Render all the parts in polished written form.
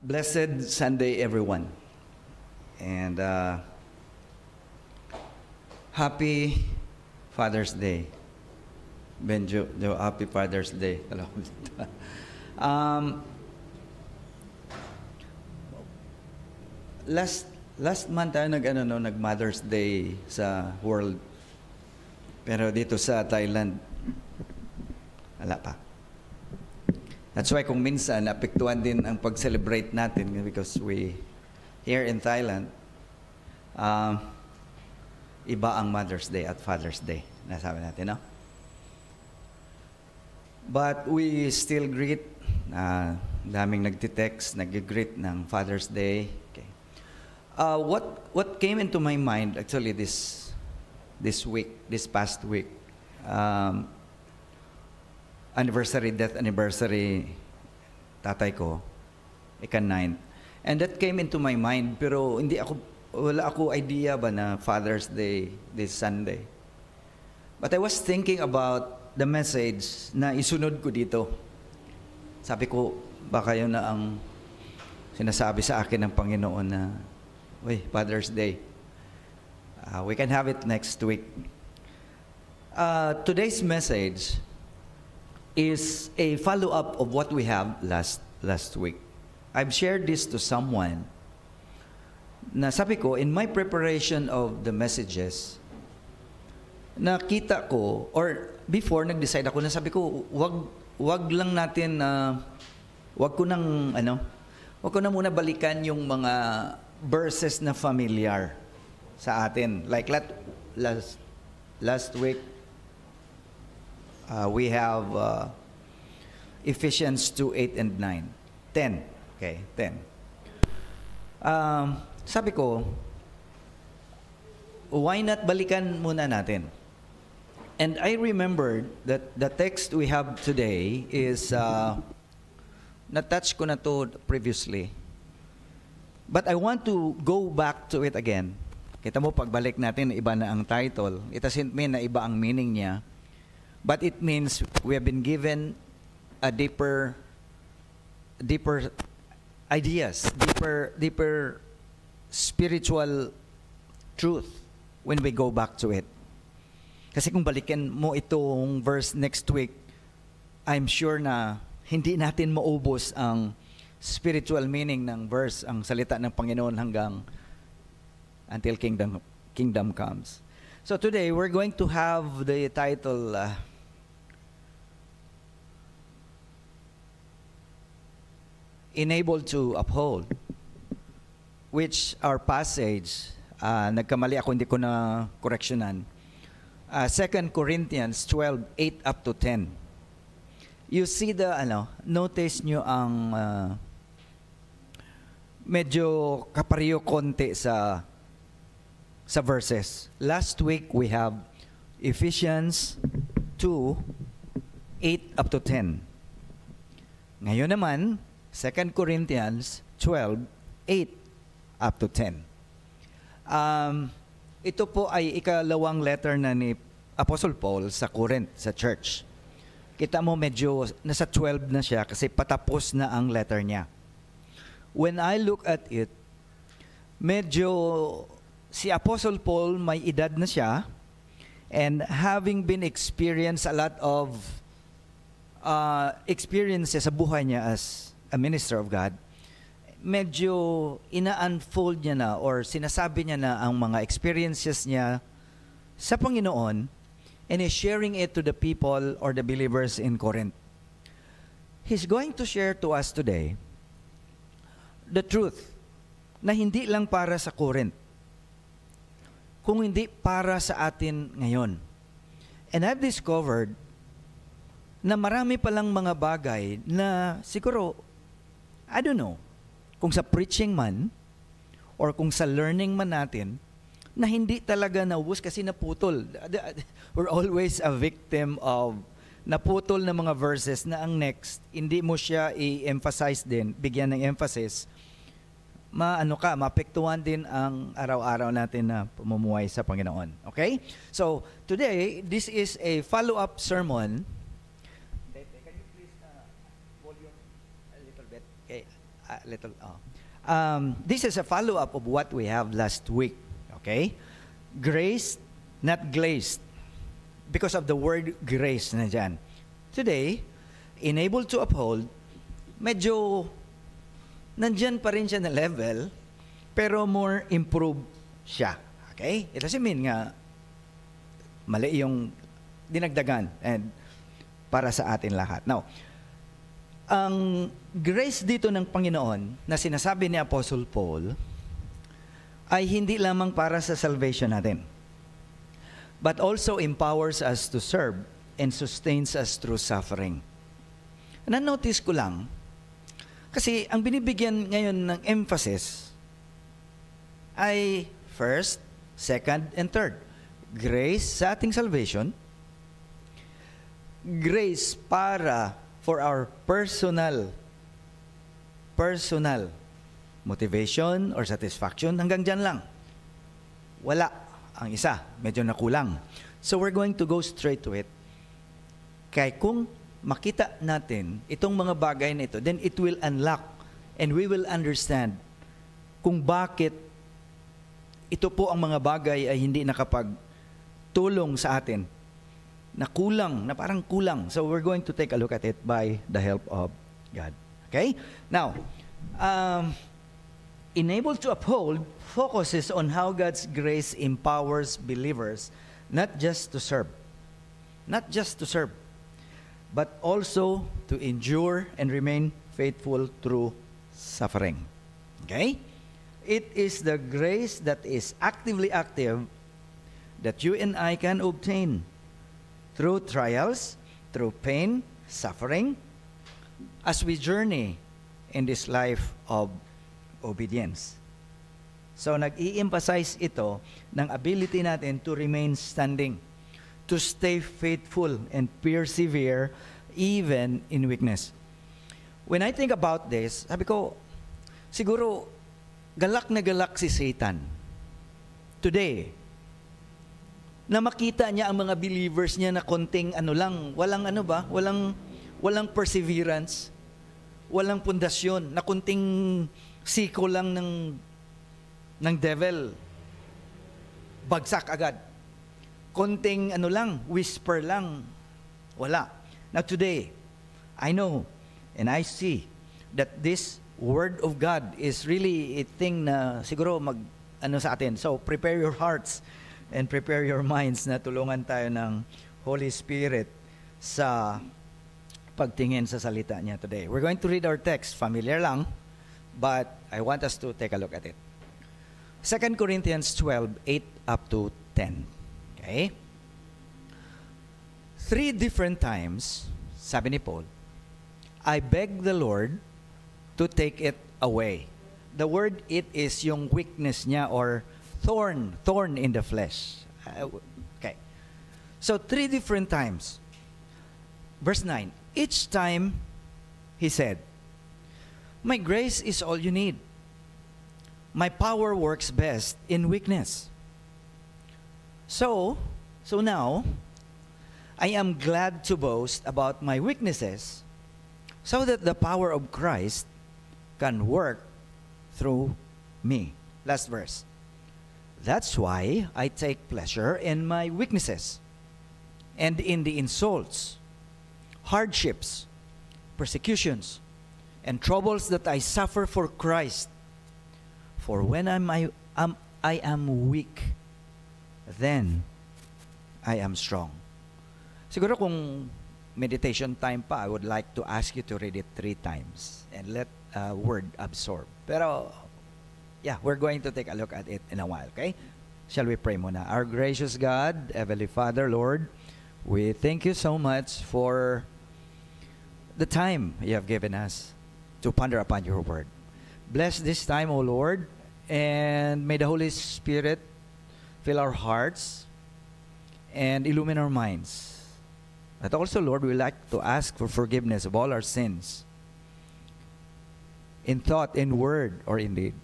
Blessed Sunday, everyone. And happy Father's Day. Benjo, happy Father's Day. um, last month tayo nag Mother's Day sa world. Pero dito sa Thailand, wala pa. That's why kung minsan apektuhan din ang pag-celebrate natin because here in Thailand, iba ang Mother's Day at Father's Day. Nasabi natin, no? But we still greet, daming nagtitext, nag-greet ng Father's Day. Okay. What came into my mind actually this past week, death anniversary tatay ko, ika-9. And that came into my mind, pero wala ako idea ba na Father's Day this Sunday. But I was thinking about the message na isunod ko dito. Sabi ko, baka yun na ang sinasabi sa akin ng Panginoon na, uy, Father's Day. We can have it next week. Today's message is a follow-up of what we have last week. I've shared this to someone na sabi ko, in my preparation of the messages, nakita ko, or before nag-decide ako na sabi ko, wag lang natin, wag ko na muna balikan yung mga verses na familiar sa atin. Like last week, we have Ephesians 2:8 and 9. 10. Okay, 10. Sabi ko, why not balikan muna natin? And I remembered that the text we have today is, na-touch ko na to previously. But I want to go back to it again. Kita mo, pagbalik natin, iba na ang title. It doesn't mean na iba ang meaning niya. But it means we have been given a deeper ideas, deeper spiritual truth when we go back to it. Kasi kung balikan mo itong verse next week, I'm sure na hindi natin maubos ang spiritual meaning ng verse, ang salita ng Panginoon until kingdom comes. So today we're going to have the title Enabled to Uphold, which our passage, nagkamali ako, hindi ko na correctionan, 2 Corinthians 12:8 up to 10. You see notice nyo ang medyo kapareho konti sa verses. Last week we have Ephesians 2:8 up to 10. Ngayon naman, 2 Corinthians 12:8 up to 10. Ito po ay ikalawang letter na ni Apostle Paul sa Corinth, sa church. Kita mo medyo nasa 12 na siya kasi patapos na ang letter niya. When I look at it, medyo si Apostle Paul may edad na siya, and having been experienced a lot of experiences sa buhay niya as a minister of God, medyo ina-unfold niya na or sinasabi niya na ang mga experiences niya sa Panginoon and is sharing it to the people or the believers in Corinth. He's going to share to us today the truth na hindi lang para sa Corinth, kung hindi para sa atin ngayon. And I've discovered na marami palang mga bagay na siguro, I don't know, kung sa preaching man or kung sa learning man natin, na hindi talaga naubos kasi naputol. We're always a victim of naputol na mga verses na ang next, hindi mo siya i-emphasize din, bigyan ng emphasis, maapektuhan din ang araw-araw natin na pamumuhay sa Panginoon. Okay? So, today, this is a follow-up sermon. Can you please volume a little bit? Okay. This is a follow-up of what we have last week. Okay? Grace, not glazed. Because of the word grace na dyan. Today, enabled to uphold, medyo nandyan pa rin siya na level, pero more improved siya. Okay? It doesn't mean nga mali yung dinagdagan and para sa atin lahat. Now, ang grace dito ng Panginoon na sinasabi ni Apostle Paul ay hindi lamang para sa salvation natin, but also empowers us to serve and sustains us through suffering. Na-notice ko lang, kasi ang binibigyan ngayon ng emphasis ay first, second, and third. Grace sa ating salvation, grace for our personal motivation or satisfaction, hanggang dyan lang. Wala. Ang isa, medyo nakulang. So we're going to go straight to it. Kaya kung makita natin itong mga bagay na ito, then it will unlock and we will understand kung bakit ito po ang mga bagay ay hindi nakapagtulong sa atin. Na kulang, na parang kulang. So we're going to take a look at it by the help of God. Okay? Now, enabled to uphold focuses on how God's grace empowers believers not just to serve, but also to endure and remain faithful through suffering. Okay? It is the grace that is actively active that you and I can obtain through trials, through pain, suffering, as we journey in this life of obedience. So nag-i-emphasize ito ng ability natin to remain standing, to stay faithful and persevere even in weakness. When I think about this, sabi ko, siguro galak na galak si Satan today na makita niya ang mga believers niya na konting walang perseverance, walang pundasyon, na konting siko lang ng devil, bagsak agad. Konting whisper lang, wala. Now today, I know and I see that this Word of God is really a thing na siguro sa atin. So prepare your hearts and prepare your minds na tulungan tayo ng Holy Spirit sa pagtingin sa salita niya today. We're going to read our text. Familiar lang, but I want us to take a look at it. 2 Corinthians 12:8 up to 10. Okay? 3 different times, sabi ni Paul, I beg the Lord to take it away. The word it is yung weakness niya or thorn in the flesh. Okay. So 3 different times. Verse 9. Each time he said, my grace is all you need. My power works best in weakness. So now, I am glad to boast about my weaknesses so that the power of Christ can work through me. Last verse. That's why I take pleasure in my weaknesses and in the insults, hardships, persecutions, and troubles that I suffer for Christ. For when I am weak, then I am strong. Siguro kung meditation time pa, I would like to ask you to read it 3 times and let word absorb. Pero yeah, we're going to take a look at it in a while, okay? Shall we pray muna? Our gracious God, Heavenly Father, Lord, we thank you so much for the time you have given us to ponder upon your word. Bless this time, O Lord, and may the Holy Spirit fill our hearts and illumine our minds. But also, Lord, we like to ask for forgiveness of all our sins in thought, in word, or in deed.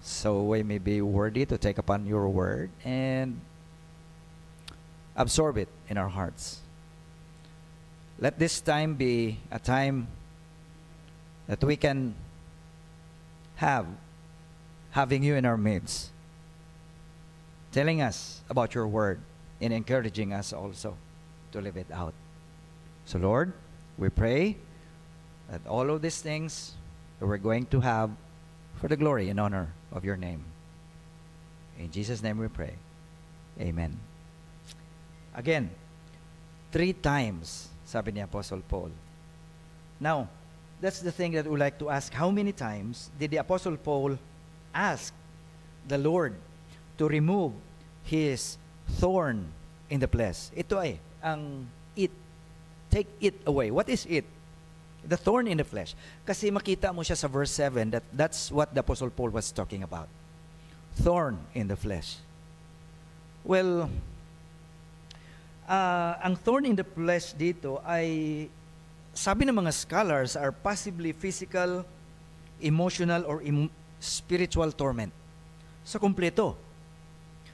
So we may be worthy to take upon your word and absorb it in our hearts. Let this time be a time that we can having you in our midst, telling us about your word and encouraging us also to live it out. So Lord, we pray that all of these things that we're going to have for the glory and honor of your name. In Jesus' name we pray. Amen. Again, 3 times, sabi ni Apostle Paul. Now, that's the thing that we like to ask. How many times did the Apostle Paul ask the Lord to remove his thorn in the flesh? Ito ay, ang it. Take it away. What is it? The thorn in the flesh. Kasi makita mo siya sa verse 7 that that's what the Apostle Paul was talking about. Thorn in the flesh. Well, ang thorn in the flesh dito ay, sabi ng mga scholars, are possibly physical, emotional, or spiritual torment. So, kumpleto.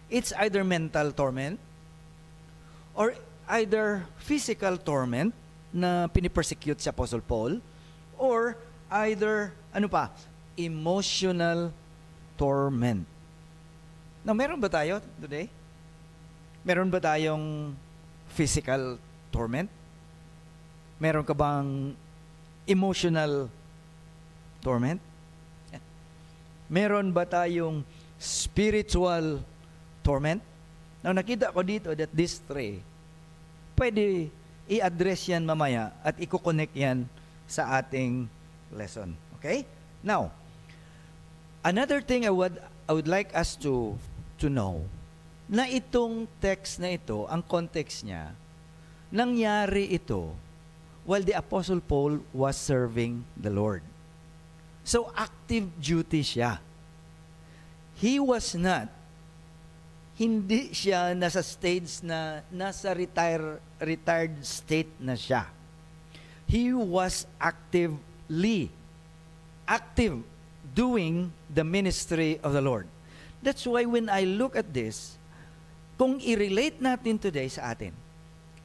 It's either mental torment or either physical torment na pinipersecute si Apostle Paul, or either, emotional torment. Now, meron ba tayo today? Meron ba tayong physical torment? Meron ka bang emotional torment? Meron ba tayong spiritual torment? Now, nakita ko dito that these 3, pwede i-address yan mamaya at i-connect yan sa ating lesson. Okay? Now, another thing I would like us to know, na itong text na ito, ang context niya, nangyari ito while the Apostle Paul was serving the Lord. So, active duty siya. He was not, hindi siya nasa stage na, nasa retired state na siya. He was active doing the ministry of the Lord. That's why when I look at this, kung i-relate natin today sa atin,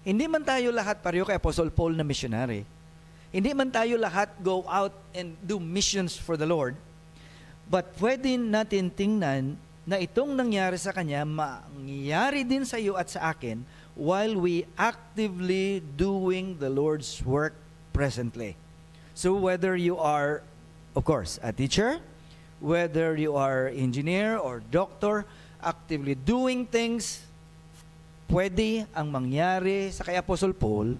hindi man tayo lahat pareho kay Apostle Paul na missionary, hindi man tayo lahat go out and do missions for the Lord, but pwede natin tingnan na itong nangyari sa kanya, mangyari din sa iyo at sa akin while we actively doing the Lord's work presently. So whether you are, of course, a teacher, whether you are engineer or doctor, actively doing things, pwede ang mangyari sa kay Apostle Paul,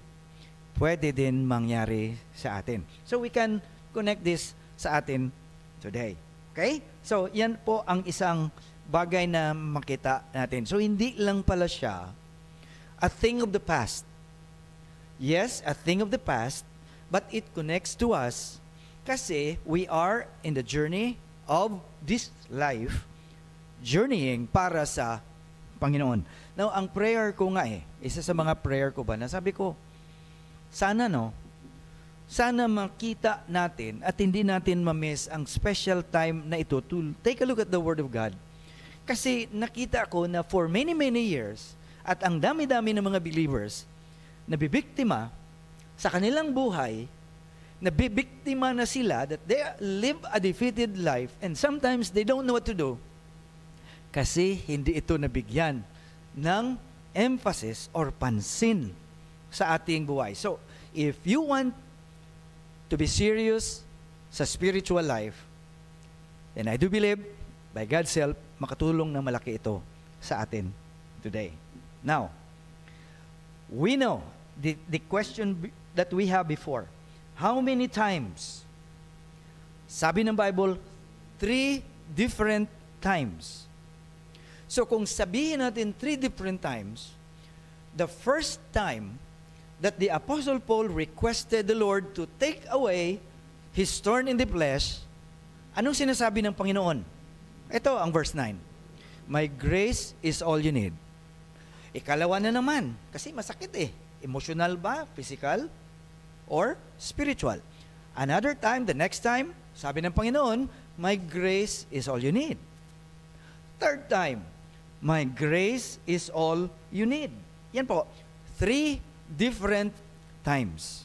pwede din mangyari sa atin. So we can connect this sa atin today. Okay? So yan po ang isang bagay na makita natin. So hindi lang pala siya a thing of the past. Yes, a thing of the past, but it connects to us kasi we are in the journey of this life, journeying para sa Panginoon. Now, ang prayer ko nga isa sa mga prayer ko ba, nasabi ko, sana makita natin at hindi natin ma-miss ang special time na ito to take a look at the Word of God. Kasi nakita ko na for many, many years, at ang dami-dami ng mga believers, nabibiktima sa kanilang buhay, nabibiktima na sila that they live a defeated life and sometimes they don't know what to do kasi hindi ito nabigyan ng emphasis or pansin sa ating buhay. So, if you want to be serious sa spiritual life, then I do believe, by God's help, makatulong na malaki ito sa atin today. Now, we know the question that we have before, how many times? Sabi ng Bible, 3 different times. So kung sabihin natin 3 different times, the first time that the Apostle Paul requested the Lord to take away his thorn in the flesh, anong sinasabi ng Panginoon? Ito ang verse 9. My grace is all you need. Ikalawa na naman, kasi masakit Emotional ba? Physical? Or spiritual? Another time, the next time, sabi ng Panginoon, my grace is all you need. Third time, my grace is all you need. Yan po, 3 different times.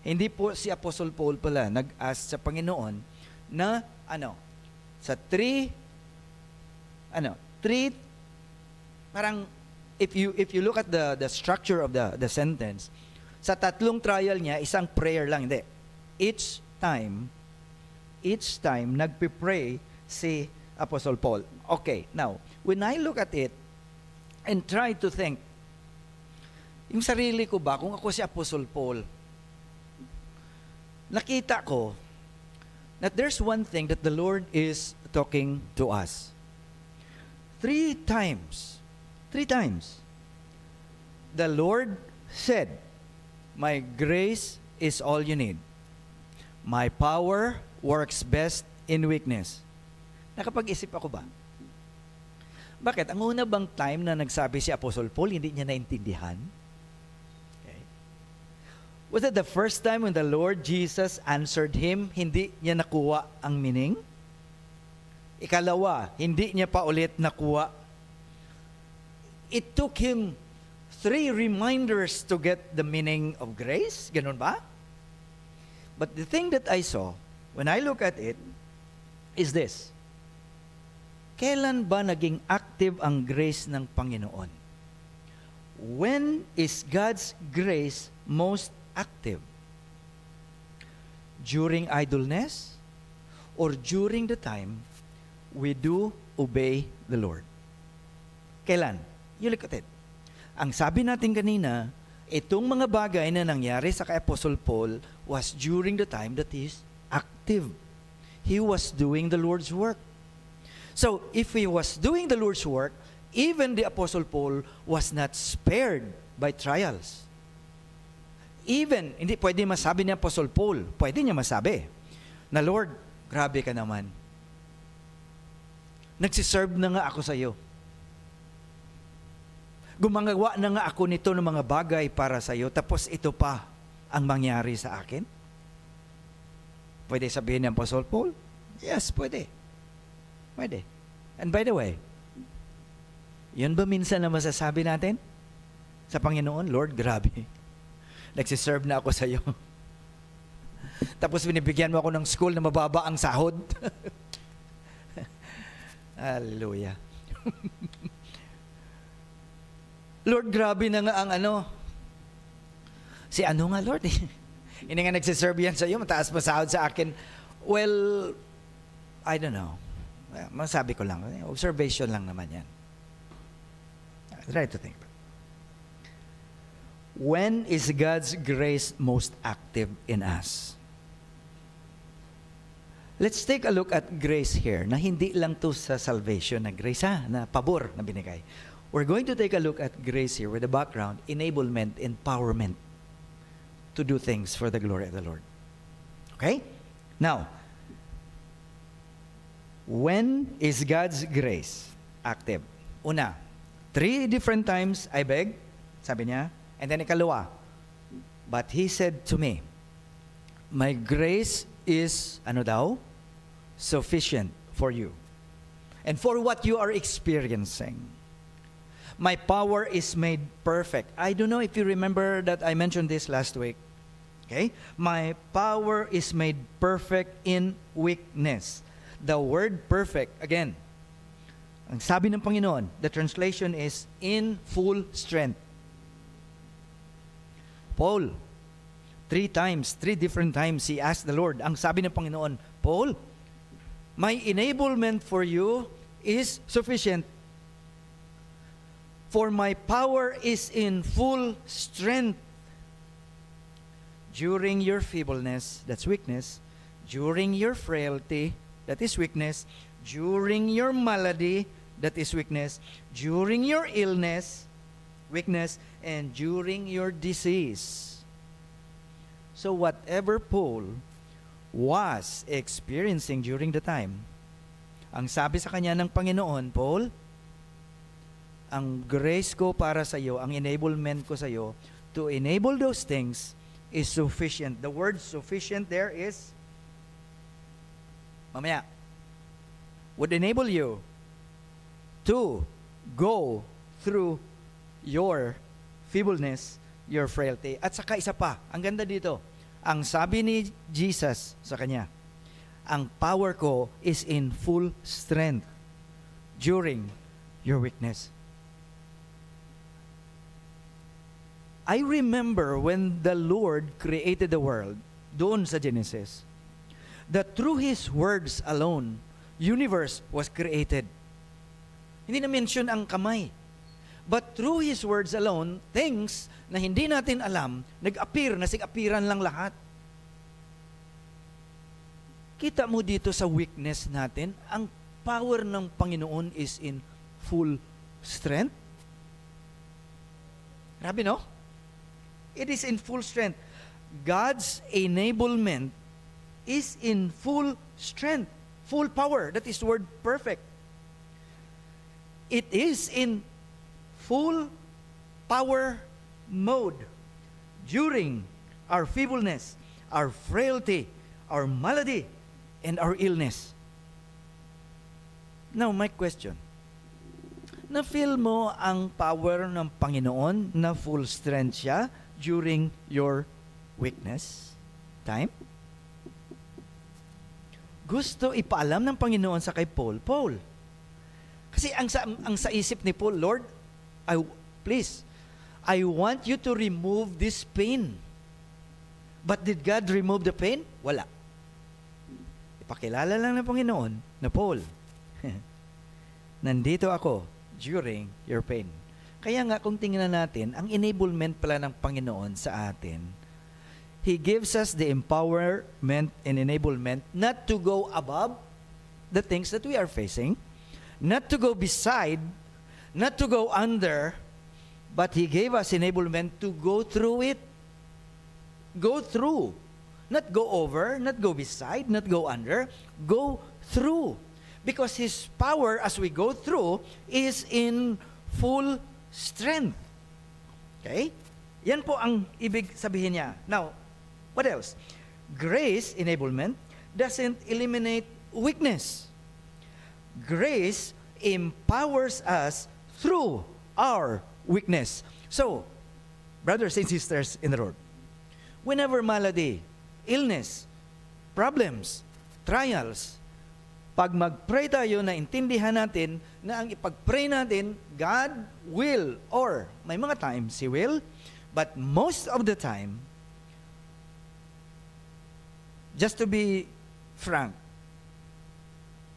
Hindi po si Apostle Paul pala nag-ask sa Panginoon na sa three, parang, if you look at the structure of the sentence, sa tatlong trial niya, isang prayer lang, hindi. Each time, nagpipray si Apostle Paul. Okay, now, when I look at it, and try to think, yung sarili ko ba, kung ako si Apostle Paul, nakita ko that there's one thing that the Lord is talking to us. Three times, the Lord said, "My grace is all you need. My power works best in weakness." Nakapag-isip ako ba? Bakit? Ang una bang time na nagsabi si Apostle Paul, hindi niya naintindihan? Okay. Was it the first time when the Lord Jesus answered him, hindi niya nakuha ang meaning? Ikalawa, hindi niya pa ulit nakuha. It took him 3 reminders to get the meaning of grace. Ganun ba? But the thing that I saw, when I look at it, is this. Kailan ba naging active ang grace ng Panginoon? When is God's grace most active? During idleness? Or during the time we do obey the Lord? Kailan? You look at it. Ang sabi natin kanina, itong mga bagay na nangyari sa kay Apostle Paul was during the time that he is active. He was doing the Lord's work. So, if he was doing the Lord's work, even the Apostle Paul was not spared by trials. Even, hindi pwede masabi ni Apostle Paul, pwede niya masabi, na Lord, grabe ka naman. Nagsiserve na nga ako sa iyo. Gumagawa na nga ako nito ng mga bagay para sa iyo, tapos ito pa ang mangyari sa akin? Pwede sabihin ni Apostle Paul? Yes, pwede. Pwede. And by the way, yun ba minsan na masasabi natin sa Panginoon? Lord, grabe. Nagsiserve na ako sa iyo. Tapos binibigyan mo ako ng school na mababa ang sahod. Hallelujah. Lord, grabe na nga ang si nga Lord hindi nga nagsiserve yan sa iyo, mataas pa sahod sa akin. Well, I don't know. Masabi ko lang, observation lang naman yan. Try to think. When is God's grace most active in us? Let's take a look at grace here, na hindi lang to sa salvation na grace, na pabor na binigay. We're going to take a look at grace here with the background, enablement, empowerment to do things for the glory of the Lord. Okay? Now, when is God's grace active? Una, 3 different times, I beg, sabi niya. And then ikalawa, but He said to me, my grace is, sufficient for you. And for what you are experiencing. My power is made perfect. I don't know if you remember that I mentioned this last week. Okay? My power is made perfect in weakness. The word perfect, again, ang sabi ng Panginoon, the translation is in full strength. Paul, 3 different times, he asked the Lord, ang sabi ng Panginoon, Paul, my enablement for you is sufficient. For my power is in full strength. During your feebleness, that's weakness. During your frailty, that is weakness. During your malady, that is weakness. During your illness, weakness. And during your disease. So whatever Paul was experiencing during the time, ang sabi sa kanya ng Panginoon, Paul, ang grace ko para sa iyo, ang enablement ko sa iyo, to enable those things is sufficient. The word sufficient there is, would enable you to go through your feebleness, your frailty. At saka isa pa, ang ganda dito, ang sabi ni Jesus sa kanya, ang power ko is in full strength during your weakness. I remember when the Lord created the world, doon sa Genesis, that through His words alone, universe was created. Hindi na mention ang kamay. But through His words alone, things na hindi natin alam, nag-appear, nasig-appearan lang lahat. Kita mo dito sa weakness natin, ang power ng Panginoon is in full strength. Grabe, no? It is in full strength. God's enablement is in full strength, full power. That is the word perfect. It is in full power mode during our feebleness, our frailty, our malady, and our illness. Now, my question. Na-feel mo ang power ng Panginoon na full strength siya during your weakness time? Gusto ipaalam ng Panginoon sa kay Paul, kasi ang sa isip ni Paul, Lord, please, I want you to remove this pain. But did God remove the pain? Wala. Ipakilala lang ng Panginoon na Paul, nandito ako during your pain. Kaya nga kung tingnan natin, ang enablement pala ng Panginoon sa atin, He gives us the empowerment and enablement not to go above the things that we are facing, not to go beside, not to go under, but He gave us enablement to go through it. Go through. Not go over, not go beside, not go under, go through. Because His power as we go through is in full strength. Okay? Yan po ang ibig sabihin niya. Now, what else? Grace, enablement, doesn't eliminate weakness. Grace empowers us through our weakness. So, brothers and sisters in the Lord, whenever malady, illness, problems, trials, pag mag-pray tayo na intindihan natin na ang ipag-pray natin, God will, or may mga times He will, but most of the time, just to be frank,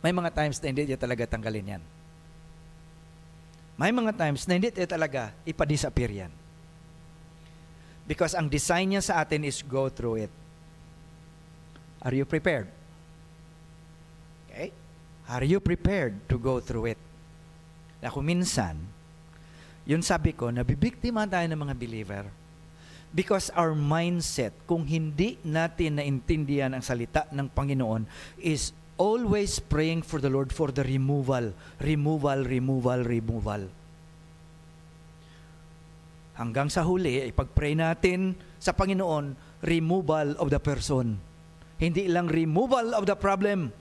may mga times na hindi niya talaga tanggalin yan. May mga times na hindi niya talaga ipa-disappear yan. Because ang design niya sa atin is go through it. Are you prepared? Okay? Are you prepared to go through it? Na kung minsan, yun sabi ko, nabibiktima tayo ng mga believer because our mindset, kung hindi natin naintindihan ang salita ng Panginoon, is always praying for the Lord for the removal. Hanggang sa huli, ipag-pray natin sa Panginoon, removal of the person. Hindi lang removal of the problem,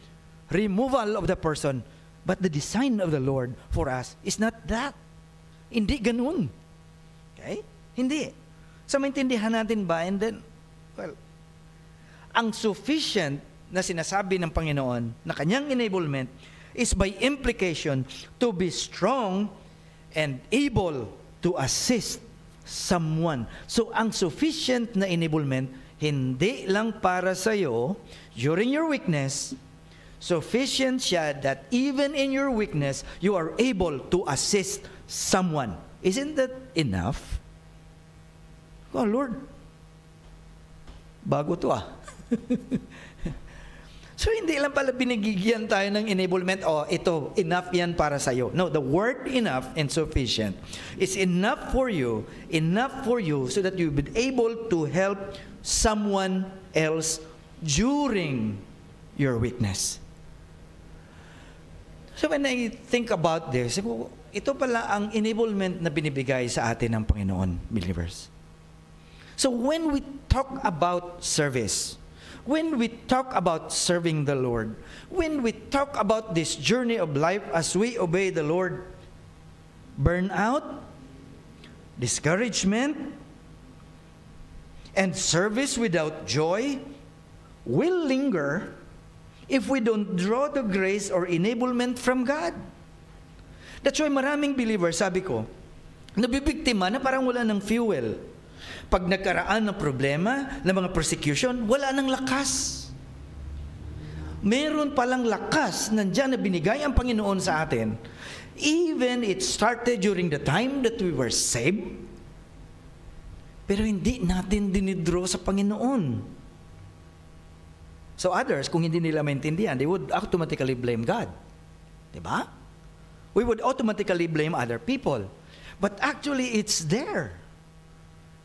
removal of the person. But the design of the Lord for us is not that. Hindi ganun. Okay? Hindi. So, maintindihan natin ba? And then, well, ang sufficient na sinasabi ng Panginoon na kanyang enablement is by implication to be strong and able to assist someone. So, ang sufficient na enablement, hindi lang para sa iyo during your weakness, sufficient siya that even in your weakness, you are able to assist someone. Isn't that enough? Oh, Lord, bago to So, hindi lang pala binigyan tayo ng enablement, ito, enough yan para sa'yo. No, the word enough and sufficient is enough for you so that you'll be able to help someone else during your weakness. So, when I think about this, ito pala ang enablement na binibigay sa atin ng Panginoon, believers. So, when we talk about service, when we talk about serving the Lord, when we talk about this journey of life as we obey the Lord, burnout, discouragement, and service without joy will linger if we don't draw the grace or enablement from God. That's why maraming believers, sabi ko, nabibiktima na parang wala ng fuel. Pag nagkaraan ng problema, ng mga persecution, wala ng lakas. Meron palang lakas nandyan na binigay ang Panginoon sa atin. Even it started during the time that we were saved, pero hindi natin dinidraw sa Panginoon. So others, kung hindi nila maintindihan, they would automatically blame God. Diba? We would automatically blame other people. But actually, it's there.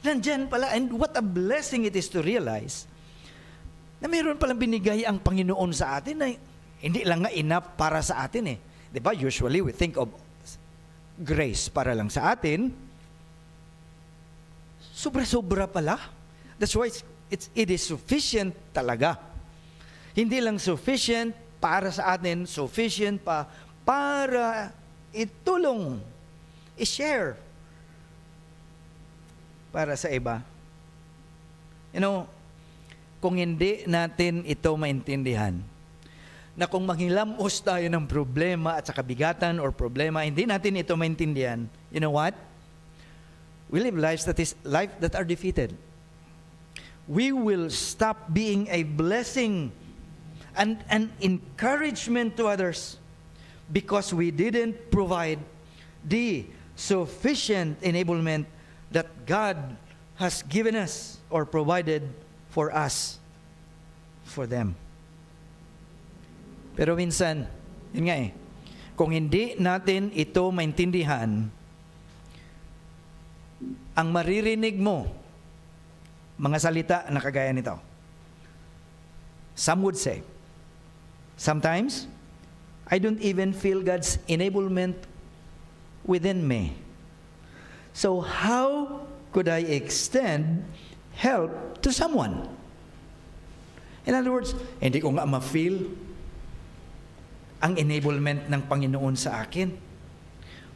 Nandyan pala, and what a blessing it is to realize na mayroon palang binigay ang Panginoon sa atin na hindi lang nga enough para sa atin eh. Diba? Usually, we think of grace para lang sa atin. Sobra-sobra pala. That's why it is sufficient talaga. Hindi lang sufficient para sa atin, sufficient pa para itulong, i-share para sa iba. You know, kung hindi natin ito maintindihan, na kung manghilamos tayo ng problema at sa kabigatan or problema, hindi natin ito maintindihan, you know what? We live lives that are defeated. We will stop being a blessing and an encouragement to others because we didn't provide the sufficient enablement that God has given us or provided for us, for them. Pero minsan, yun nga kung hindi natin ito maintindihan, ang maririnig mo, mga salita na kagaya nito. Some would say, sometimes, I don't even feel God's enablement within me. So how could I extend help to someone? In other words, hindi ko nga ma-feel ang enablement ng Panginoon sa akin.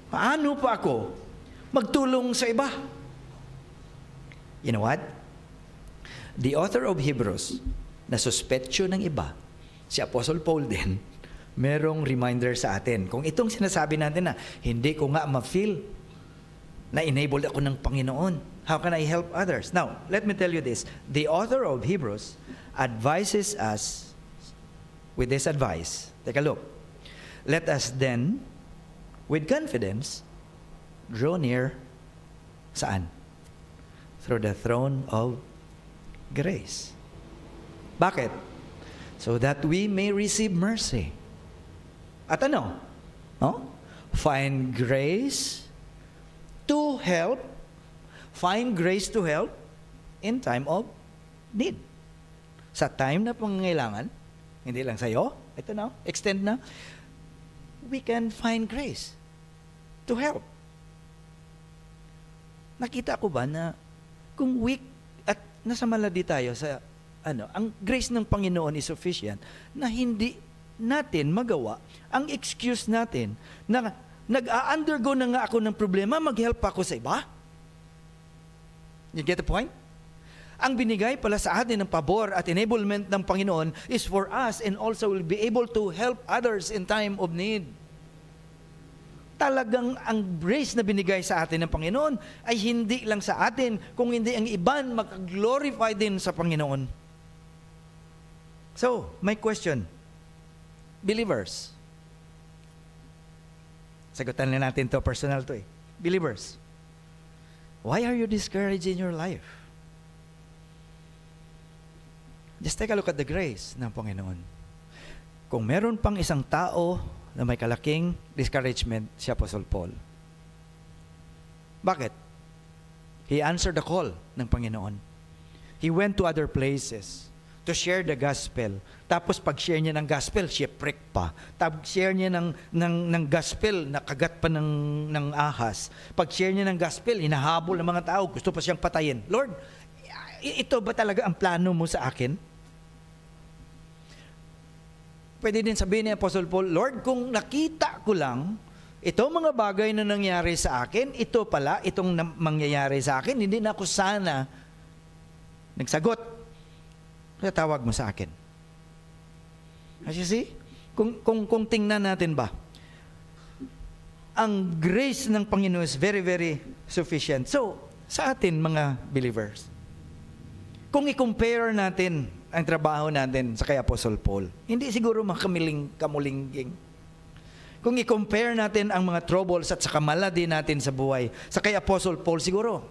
Paano pa ako magtulong sa iba? You know what? The author of Hebrews, na suspetsyo ng iba, si Apostle Paul din, merong reminder sa atin. Kung itong sinasabi natin na, hindi ko nga ma-feel na enabled ako ng Panginoon, how can I help others? Now, let me tell you this. The author of Hebrews advises us with this advice. Take a look. Let us then, with confidence, draw near, saan? Through the throne of grace. Bakit? So that we may receive mercy. At ano? No? Find grace to help. Find grace to help in time of need. Sa time na pangangailangan, hindi lang sa'yo, ito na, extend na, we can find grace to help. Nakita ko ba na kung weak at nasa maladi tayo sa ang grace ng Panginoon is sufficient na hindi natin magawa ang excuse natin na nag-a-undergo na nga ako ng problema, mag-help ako sa iba. You get the point? Ang binigay pala sa atin ng pabor at enablement ng Panginoon is for us and also will be able to help others in time of need. Talagang ang grace na binigay sa atin ng Panginoon ay hindi lang sa atin, kung hindi ang iban mag-glorify din sa Panginoon. So, my question, believers, sagutan na natin to, personal to Believers, why are you discouraged in your life? Just take a look at the grace ng Panginoon. Kung meron pang isang tao na may kalaking discouragement, si Apostle Paul. Bakit? He answered the call ng Panginoon. He went to other places to share the gospel. Tapos pag-share niya ng gospel, shipwreck pa. Tapos share niya ng gospel, nakagat pa ng ahas. Pag-share niya ng gospel, hinahabol ng mga tao, gusto pa siyang patayin. Lord, ito ba talaga ang plano mo sa akin? Pwede din sabihin ni Apostle Paul, Lord, kung nakita ko lang, ito mga bagay na nangyari sa akin, ito pala, itong mangyayari sa akin, hindi na ako sana nagsagot. Kaya tawag mo sa akin. As you see, kung tingnan natin ba, ang grace ng Panginoon is very, very sufficient. So, sa atin mga believers, kung i-compare natin ang trabaho natin sa kay Apostle Paul, hindi siguro kamulingging. Kung i-compare natin ang mga troubles at saka malady natin sa buhay sa kay Apostle Paul, siguro.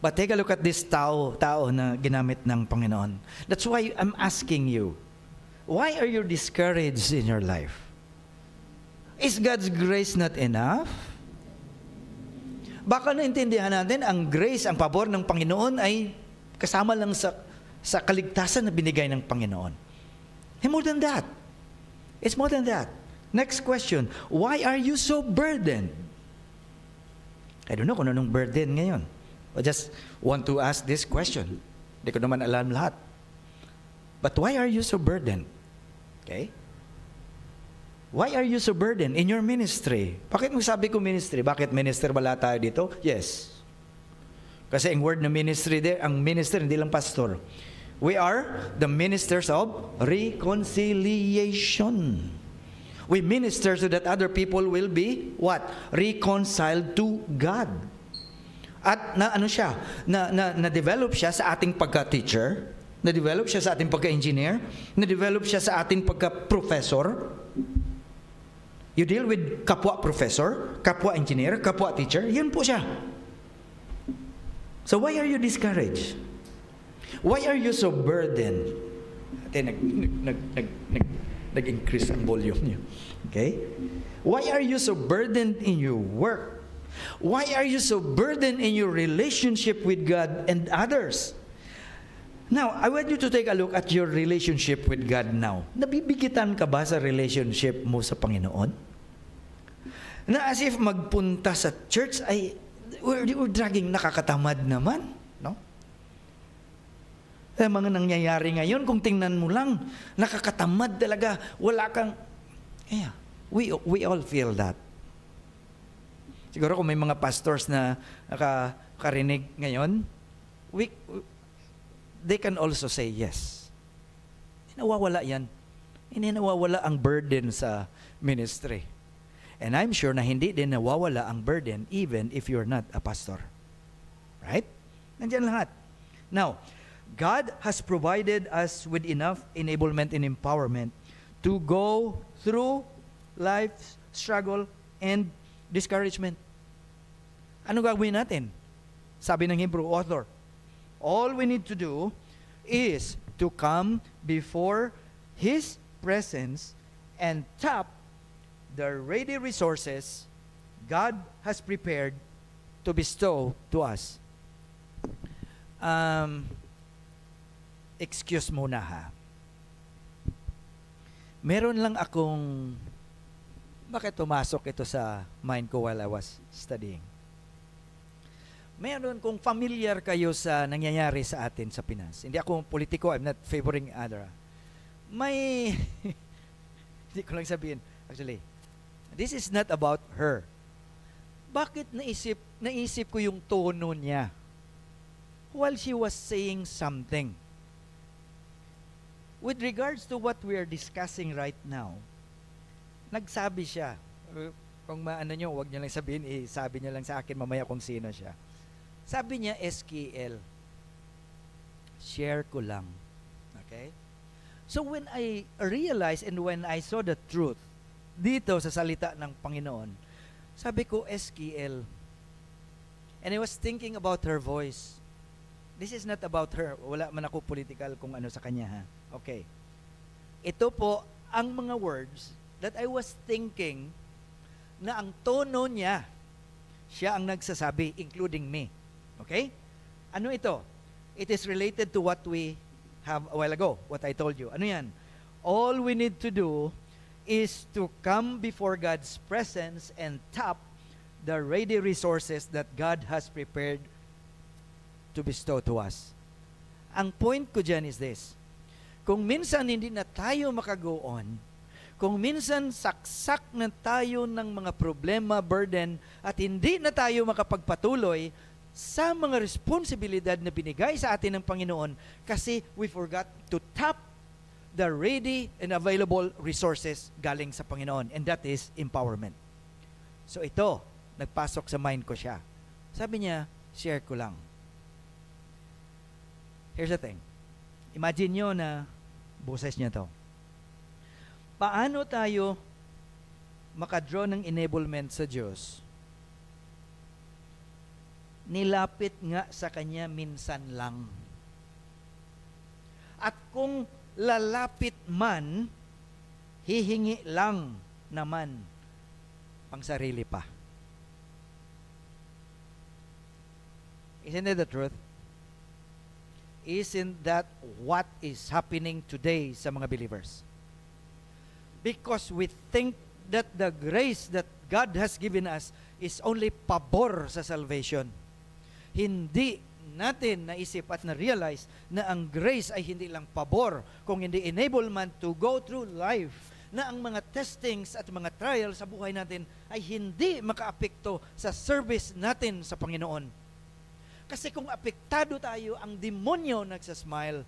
But take a look at this tao na ginamit ng Panginoon. That's why I'm asking you, why are you discouraged in your life? Is God's grace not enough? Baka naintindihan natin ang grace, ang pabor ng Panginoon ay kasama lang sa kaligtasan na binigay ng Panginoon. And more than that. It's more than that. Next question, why are you so burdened? I don't know kung anong burden ngayon. I just want to ask this question. Hindi ko naman alam lahat. But why are you so burdened? Okay? Why are you so burdened in your ministry? Bakit mo sabi ko ministry? Bakit minister wala tayo dito? Yes. Kasi ang word na ministry there, ang minister hindi lang pastor. We are the ministers of reconciliation. We minister so that other people will be what? Reconciled to God. At na-develop siya sa ating pagka-teacher, na-develop siya sa ating pagka-engineer, na-develop siya sa ating pagka-professor. You deal with kapwa professor, kapwa engineer, kapwa teacher, yun po siya. So why are you discouraged? Why are you so burdened? Nag-increase ang volume niyo. Okay? Why are you so burdened in your work? Why are you so burdened in your relationship with God and others? Now, I want you to take a look at your relationship with God now. Nabibigitan ka ba sa relationship mo sa Panginoon? Na as if magpunta sa church ay we're dragging, nakakatamad naman, no? Eh, mga nangyayari ngayon, kung tingnan mo lang, nakakatamad talaga, wala kang, yeah, we all feel that. Siguro kung may mga pastors na nakakarinig ngayon, they can also say yes. Hindi nawawala yan. Hindi nawawala ang burden sa ministry. And I'm sure na hindi din nawawala ang burden even if you're not a pastor. Right? Nandiyan lahat. Now, God has provided us with enough enablement and empowerment to go through life's struggle and discouragement. Ano gagawin natin? Sabi ng Hebrew author, all we need to do is to come before His presence and tap the ready resources God has prepared to bestow to us. Excuse muna ha. Meron lang akong, bakit pumasok ito sa mind ko while I was studying? Meron, kung familiar kayo sa nangyayari sa atin sa Pinas. Hindi ako politiko, I'm not favoring other. May, hindi ko lang sabihin, actually, this is not about her. Bakit naisip ko yung tono niya while she was saying something? With regards to what we are discussing right now, nagsabi siya, kung maano nyo, huwag nyo lang sabihin, sabi nyo lang sa akin mamaya kung sino siya. Sabi niya, SKL. Share ko lang. Okay? So when I realized and when I saw the truth dito sa salita ng Panginoon, sabi ko, SKL. And I was thinking about her voice. This is not about her. Wala man ako political kung ano sa kanya, ha? Okay. Ito po ang mga words that I was thinking na ang tono niya, siya ang nagsasabi, including me. Okay? Ano ito? It is related to what we have a while ago, what I told you. Ano yan? All we need to do is to come before God's presence and tap the ready resources that God has prepared to bestow to us. Ang point ko dyan is this. Kung minsan hindi na tayo makago on, kung minsan saksak na tayo ng mga problema, burden, at hindi na tayo makapagpatuloy sa mga responsibilidad na binigay sa atin ng Panginoon kasi we forgot to tap the ready and available resources galing sa Panginoon. And that is empowerment. So ito, nagpasok sa mind ko siya. Sabi niya, share ko lang. Here's the thing. Imagine nyo na boses niya to. Paano tayo makadraw ng enablement sa Diyos? Nilapit nga sa Kanya minsan lang. At kung lalapit man, hihingi lang naman pang sarili pa. Isn't that the truth? Isn't that what is happening today sa mga believers? Because we think that the grace that God has given us is only pabor sa salvation. Hindi natin naisip at na-realize na ang grace ay hindi lang pabor, kung hindi enablement to go through life, na ang mga testings at mga trials sa buhay natin ay hindi makaapekto sa service natin sa Panginoon. Kasi kung apektado tayo, ang demonyo nagsasmile.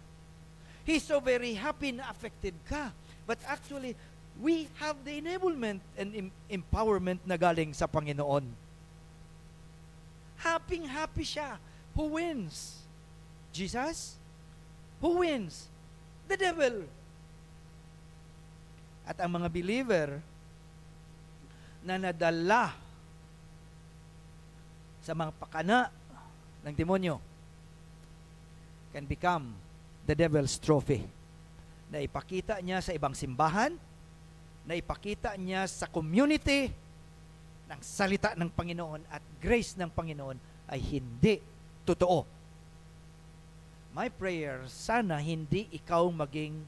He's so very happy na affected ka. But actually, we have the enablement and empowerment na galing sa Panginoon. Happy siya. Who wins? Jesus? Who wins? The devil. At ang mga believer na nadala sa mga pakana ng demonyo can become the devil's trophy. Na ipakita niya sa ibang simbahan, na ipakita niya sa community ng salita ng Panginoon at grace ng Panginoon ay hindi totoo. My prayer, sana hindi ikaw maging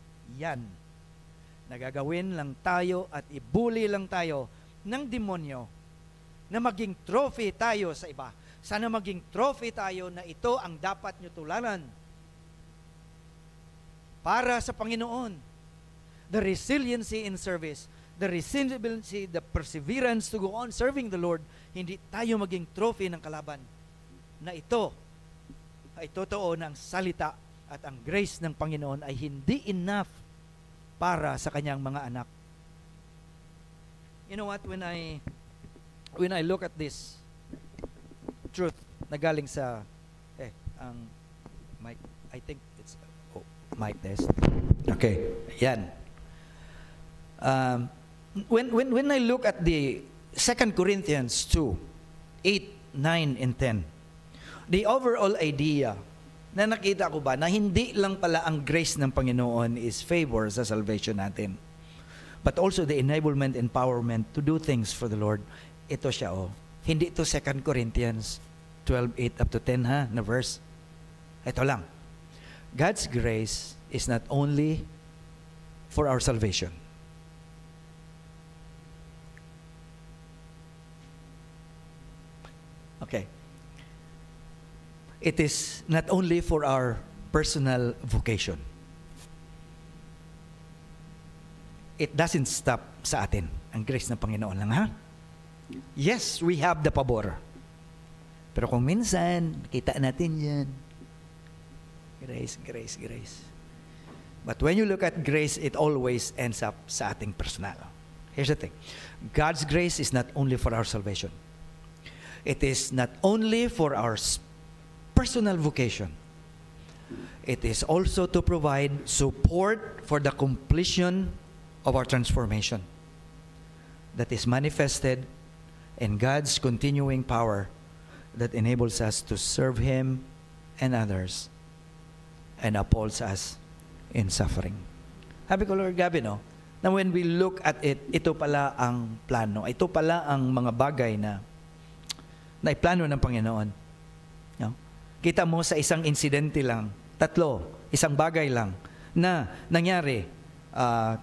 yan. Nagagawin lang tayo at ibuli lang tayo ng demonyo na maging trophy tayo sa iba. Sana maging trophy tayo na ito ang dapat nyo tularan para sa Panginoon. The resiliency in service, the resiliency, the perseverance to go on serving the Lord, hindi tayo maging trophy ng kalaban. Na ito ay totoo na ang salita at ang grace ng Panginoon ay hindi enough para sa kanyang mga anak. You know what, when I look at this truth na galing sa ang mic, I think it's mic test. Okay, yan. When I look at the 2 Corinthians 2, 8, 9, and 10, the overall idea na nakita ko ba na hindi lang pala ang grace ng Panginoon is favor sa salvation natin, but also the enablement, empowerment to do things for the Lord. Ito siya, Hindi ito 2 Corinthians 12:8 up to 10 na verse. Ito lang. God's grace is not only for our salvation. Okay. It is not only for our personal vocation. It doesn't stop sa atin. Ang grace ng Panginoon lang, Yes, we have the pabor. Pero kung minsan, kita natin yan. Grace, grace, grace. But when you look at grace, it always ends up sa ating personal. Here's the thing. God's grace is not only for our salvation. It is not only for our personal vocation. It is also to provide support for the completion of our transformation that is manifested in God's continuing power that enables us to serve Him and others and upholds us in suffering. Sabi ko, Lord, gabi, na when we look at it, ito pala ang plano. Ito pala ang mga bagay na iplano ng Panginoon. Kita mo sa isang insidente lang, isang bagay lang na nangyari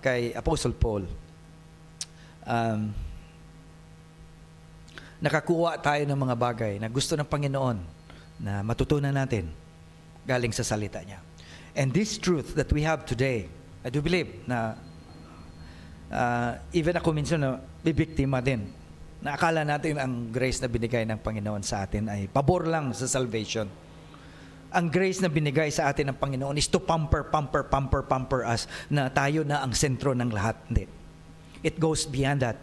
kay Apostle Paul. Nakakuha tayo ng mga bagay na gusto ng Panginoon na matutunan natin galing sa salita niya. And this truth that we have today, I do believe na even ako minsan na bibiktima din, na akala natin ang grace na binigay ng Panginoon sa atin ay pabor lang sa salvation. Ang grace na binigay sa atin ng Panginoon is to pamper us na tayo na ang sentro ng lahat. Hindi. It goes beyond that.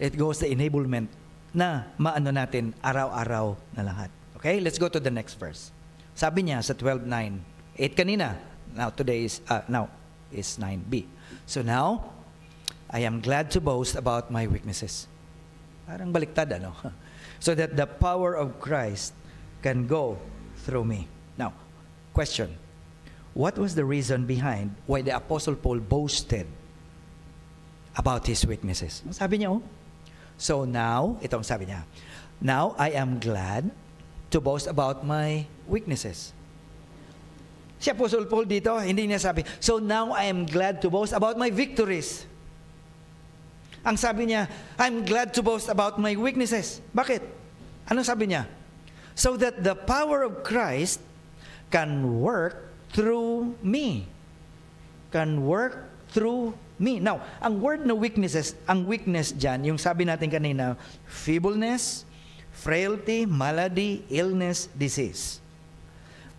It goes the enablement na maano natin araw-araw na lahat. Okay? Let's go to the next verse. Sabi niya sa 12:9, 8 kanina. Now is 9b. So now, I am glad to boast about my weaknesses. Parang baliktad, ano? So that the power of Christ can go through me. Now, question. What was the reason behind why the Apostle Paul boasted about his weaknesses? Sabi niya, so now, itong sabi niya, now I am glad to boast about my weaknesses. Si Apostle Paul dito, hindi niya sabi, so now I am glad to boast about my victories. Ang sabi niya, I'm glad to boast about my weaknesses. Bakit? Ano sabi niya? So that the power of Christ can work through me. Can work through me. Now, ang word na weaknesses, ang weakness dyan, yung sabi natin kanina, feebleness, frailty, malady, illness, disease.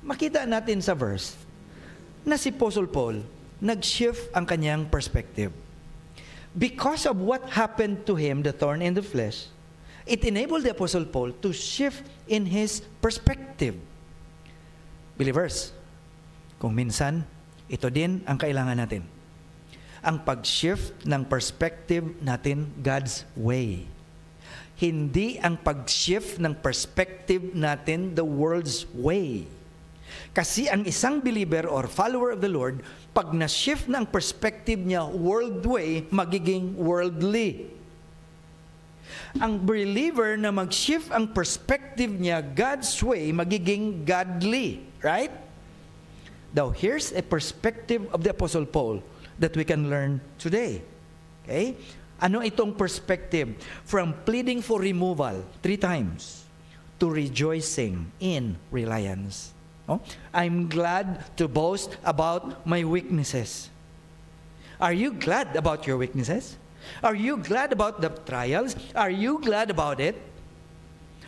Makita natin sa verse na si Apostle Paul, nag-shift ang kanyang perspective. Because of what happened to him, the thorn in the flesh, it enabled the Apostle Paul to shift in his perspective. Believers, kung minsan, ito din ang kailangan natin. Ang pag-shift ng perspective natin God's way. Hindi ang pag-shift ng perspective natin the world's way. Kasi ang isang believer or follower of the Lord, pag na-shift ng perspective niya world way, magiging worldly. Ang believer na mag-shift ang perspective niya God's way, magiging godly. Right? Now, here's a perspective of the Apostle Paul that we can learn today. Okay? Ano itong perspective? From pleading for removal 3 times to rejoicing in reliance. Oh? I'm glad to boast about my weaknesses. Are you glad about your weaknesses? Are you glad about the trials? Are you glad about it?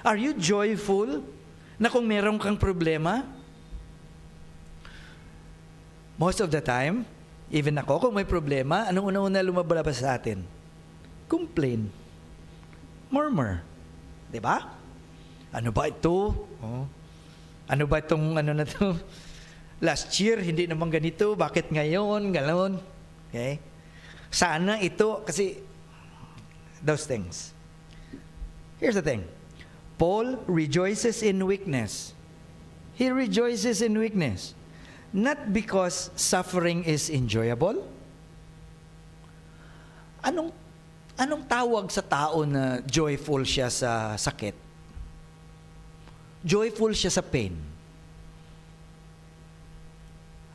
Are you joyful na kung meron kang problema? Most of the time, even ako, kung may problema, anong una-una lumabalabas sa atin? Complain. Murmur. Diba? Ano ba ito? Oh. Ano ba itong ano na to? Last year, hindi naman ganito. Bakit ngayon? Galon. Okay? Sana ito, kasi those things. Here's the thing. Paul rejoices in weakness. He rejoices in weakness. Not because suffering is enjoyable. Anong tawag sa tao na joyful siya sa sakit? Joyful siya sa pain.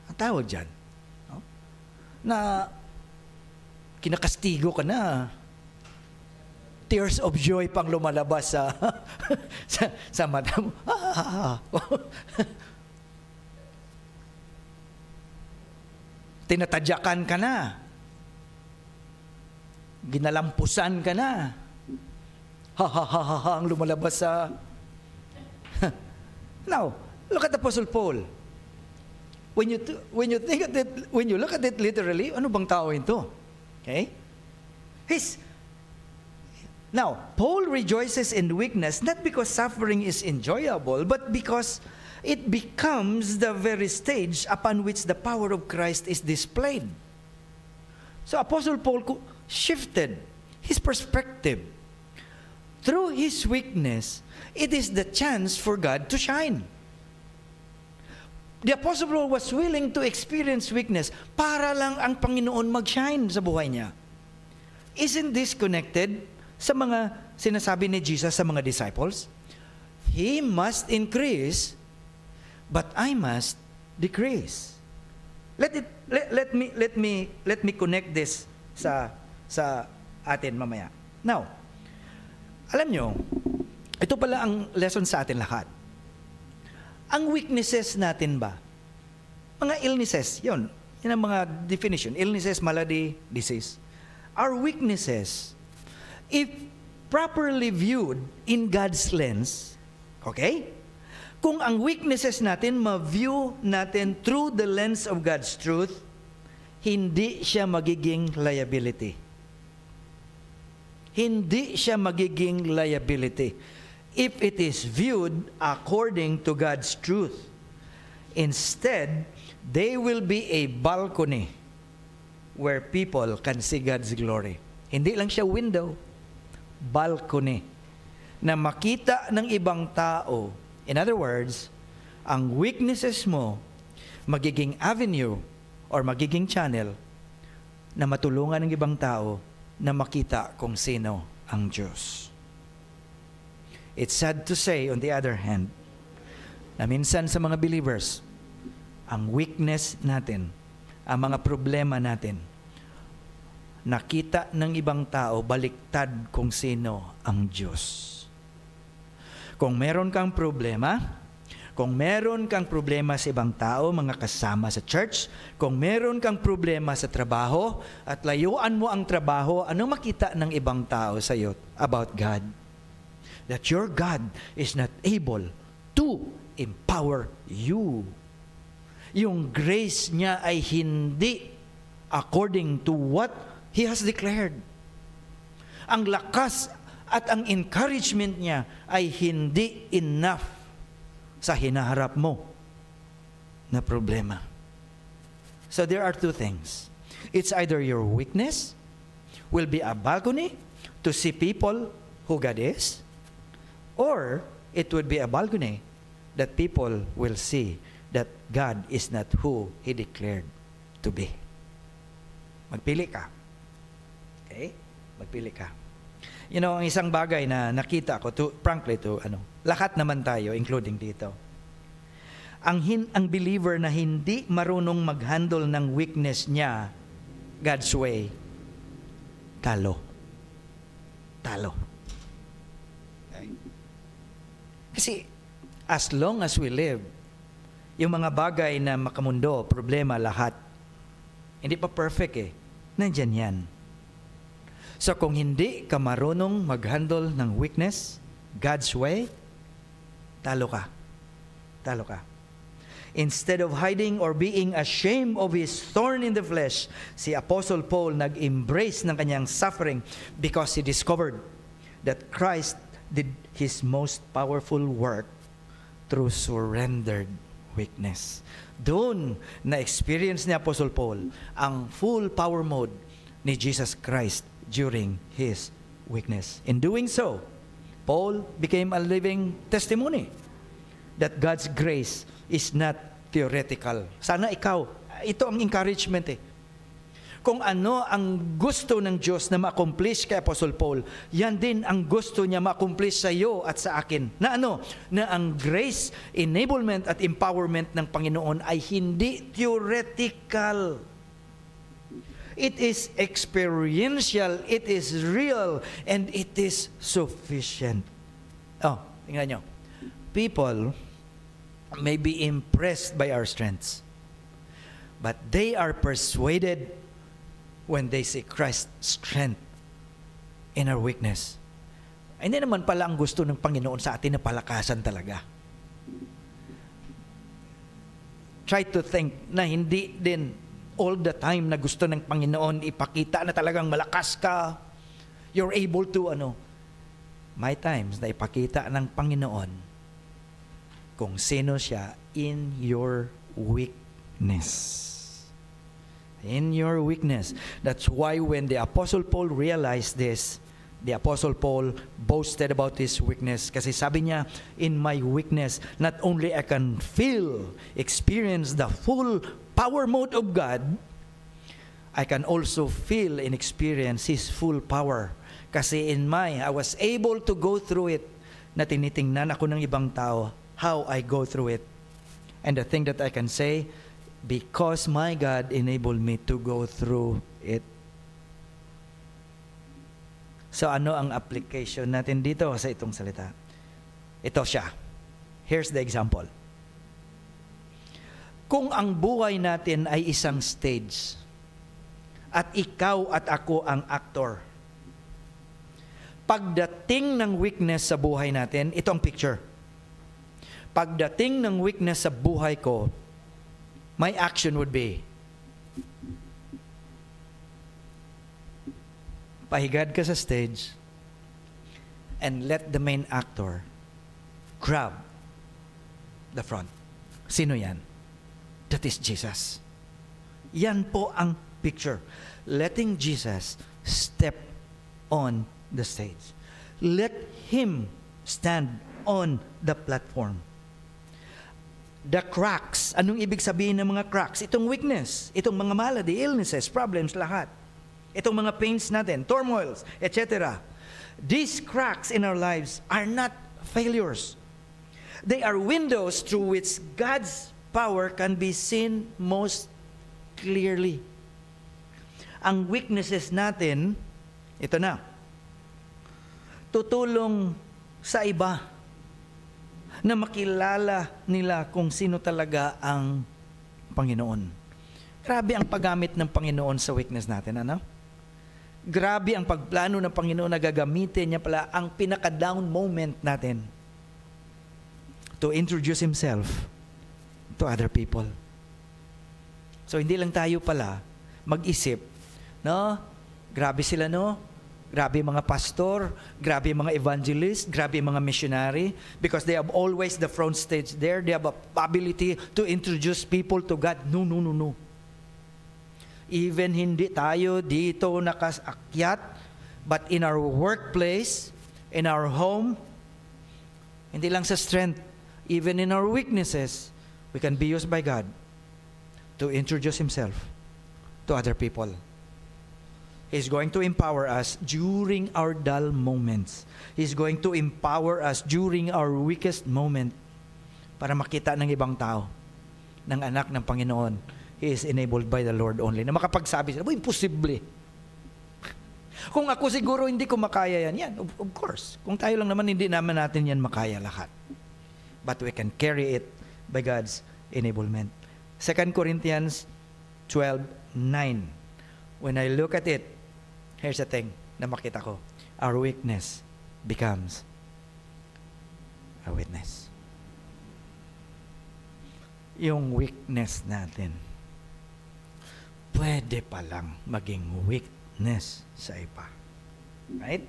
Ang tawag dyan. No? Na kinakastigo ka na. Tears of joy pang lumalabas sa sa mata mo. Tinatadyakan ka na. Ginalampusan ka na. Ang lumalabas sa... Now, look at Apostle Paul. When you look at it literally, ano bang tao ito? Okay? Now, Paul rejoices in weakness not because suffering is enjoyable, but because it becomes the very stage upon which the power of Christ is displayed. So Apostle Paul shifted his perspective. Through his weakness, it is the chance for God to shine. The Apostle Paul was willing to experience weakness para lang ang Panginoon mag-shine sa buhay niya. Isn't this connected sa mga sinasabi ni Jesus sa mga disciples? He must increase, but I must decrease. Let me connect this sa atin mamaya. Now, alam nyo, ito pala ang lesson sa atin lahat. Ang weaknesses natin ba? Mga illnesses, yun ang mga definition. Illnesses, malady, disease. Our weaknesses, if properly viewed in God's lens, okay? Kung ang weaknesses natin, ma-view natin through the lens of God's truth, hindi siya magiging liability. Hindi siya magiging liability if it is viewed according to God's truth. Instead, they will be a balcony where people can see God's glory. Hindi lang siya window, balcony, na makita ng ibang tao. In other words, ang weaknesses mo magiging avenue or magiging channel na matulungan ng ibang tao na makita kung sino ang Diyos. It's sad to say, on the other hand, na minsan sa mga believers, ang weakness natin, ang mga problema natin, nakita ng ibang tao, baliktad kung sino ang Diyos. Kung meron kang problema sa ibang tao, mga kasama sa church, kung meron kang problema sa trabaho, at layuan mo ang trabaho, anong makita ng ibang tao sa iyo about God? That your God is not able to empower you. Yung grace niya ay hindi according to what He has declared. Ang lakas at ang encouragement niya ay hindi enough sa hinaharap mo na problema. So there are two things. It's either your weakness will be a balcony to see people who God is, or it would be a balcony that people will see that God is not who He declared to be. Magpili ka. Okay? Magpili ka. You know, ang isang bagay na nakita ko, frankly, lahat naman tayo, including dito. Ang believer na hindi marunong mag-handle ng weakness niya, God's way, talo. Talo. Okay? Kasi, as long as we live, yung mga bagay na makamundo, problema, lahat, hindi pa perfect eh. Nandyan yan. So kung hindi ka marunong mag-handle ng weakness, God's way, talo ka. Talo ka. Instead of hiding or being ashamed of his thorn in the flesh, si Apostle Paul nag-embrace ng kanyang suffering because he discovered that Christ did his most powerful work through surrendered weakness. Doon na-experience ni Apostle Paul ang full power mode ni Jesus Christ during his weakness. In doing so, Paul became a living testimony that God's grace is not theoretical. Sana ikaw, ito ang encouragement eh. Kung ano ang gusto ng Diyos na ma-accomplish kay Apostle Paul, yan din ang gusto niya ma-accomplish sa iyo at sa akin. Na ano? Na ang grace, enablement at empowerment ng Panginoon ay hindi theoretical. It is experiential, it is real, and it is sufficient. Oh, tingnan nyo. People may be impressed by our strengths, but they are persuaded when they see Christ's strength in our weakness. Hindi naman pala ang gusto ng Panginoon sa atin na palakasan talaga. Try to think na hindi din all the time na gusto ng Panginoon ipakita na talagang malakas ka. You're able to, may times na ipakita ng Panginoon kung sino siya in your weakness. In your weakness. That's why when the Apostle Paul realized this, the Apostle Paul boasted about his weakness. Kasi sabi niya, in my weakness, not only I can experience the full power mode of God, I can also feel and experience His full power. Kasi I was able to go through it, na tinitingnan ako ng ibang tao, how I go through it. And the thing that I can say, because my God enabled me to go through it. So ano ang application natin dito sa itong salita? Ito siya. Here's the example. Kung ang buhay natin ay isang stage, at ikaw at ako ang actor, pagdating ng weakness sa buhay natin, ito ang picture. pagdating ng weakness sa buhay ko, my action would be, pahigad ka sa stage and let the main actor grab the front. Sino yan? That is Jesus. Yan po ang picture. Letting Jesus step on the stage. Let Him stand on the platform. The cracks. Anong ibig sabihin ng mga cracks? Itong weakness, itong mga malady, illnesses, problems, lahat. Itong mga pains natin, turmoils, etc. These cracks in our lives are not failures. They are windows through which God's power can be seen most clearly. Ang weaknesses natin, ito na, tutulong sa iba na makilala nila kung sino talaga ang Panginoon. Grabe ang paggamit ng Panginoon sa weakness natin, ano? Grabe ang pagplano ng Panginoon na gagamitin niya pala ang pinaka-down moment natin to introduce Himself to other people. So, hindi lang tayo pala mag-isip, no? Grabe sila, no? Grabe mga pastor, grabe mga evangelist, grabe mga missionary, because they have always the front stage there. They have a ability to introduce people to God. No, no, no, no. Even hindi tayo dito nakasakyat, but in our workplace, in our home, hindi lang sa strength, even in our weaknesses, we can be used by God to introduce Himself to other people. He's going to empower us during our dull moments. He's going to empower us during our weakest moment para makita ng ibang tao, ng anak ng Panginoon, He is enabled by the Lord only. Na makapagsabi sila, imposible. Kung ako siguro hindi ko makaya yan. Yan, of course. Kung tayo lang naman, hindi naman natin yan makaya lahat. But we can carry it by God's enablement. 2 Corinthians 12:9. When I look at it, here's the thing na makita ko. Our weakness becomes a witness. Yung weakness natin, pwede palang maging weakness sa iba. Right?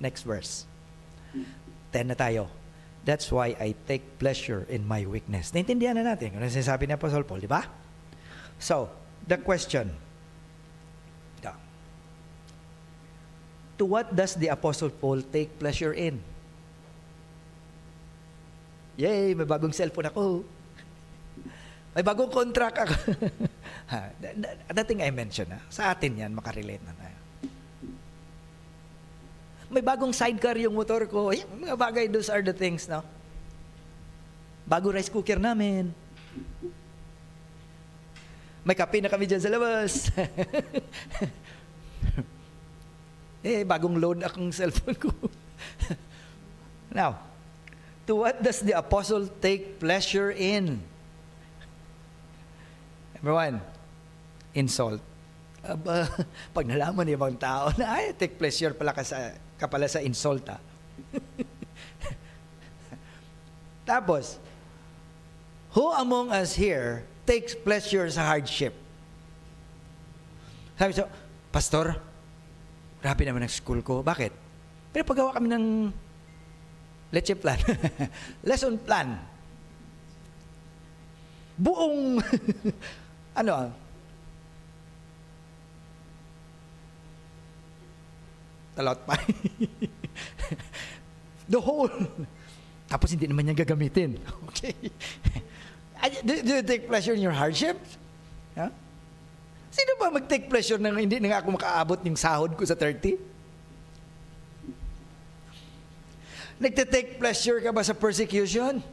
Next verse. 10 na tayo. That's why I take pleasure in my weakness. Naintindihan na natin. Ano sinasabi ni Apostle Paul, di ba? So, the question. To what does the Apostle Paul take pleasure in? Yay! May bagong cellphone ako. May bagong contract ako. That thing I mentioned, sa atin yan, makarelate na tayo. May bagong sidecar yung motor ko. Mga bagay, those are the things, no? Bago rice cooker namin. May kape na kami dyan sa labas. Bagong load akong cellphone ko. Now, to what does the apostle take pleasure in? Number 1, insult. Pag nalaman ng ibang tao na, take pleasure pala ka pala sa insult, Tapos, who among us here takes pleasure sa hardship? Sabi so, Pastor, grabe naman ang school ko. Bakit? Pero paggawa kami ng lesson plan. Lesson plan. Buong talot pa. The whole. Tapos hindi naman niya gagamitin. Okay. Do you take pleasure in your hardship? Huh? Sino ba mag-take pleasure na hindi na nga ako makaabot yung sahod ko sa 30? Nagte-take pleasure ka ba sa persecution?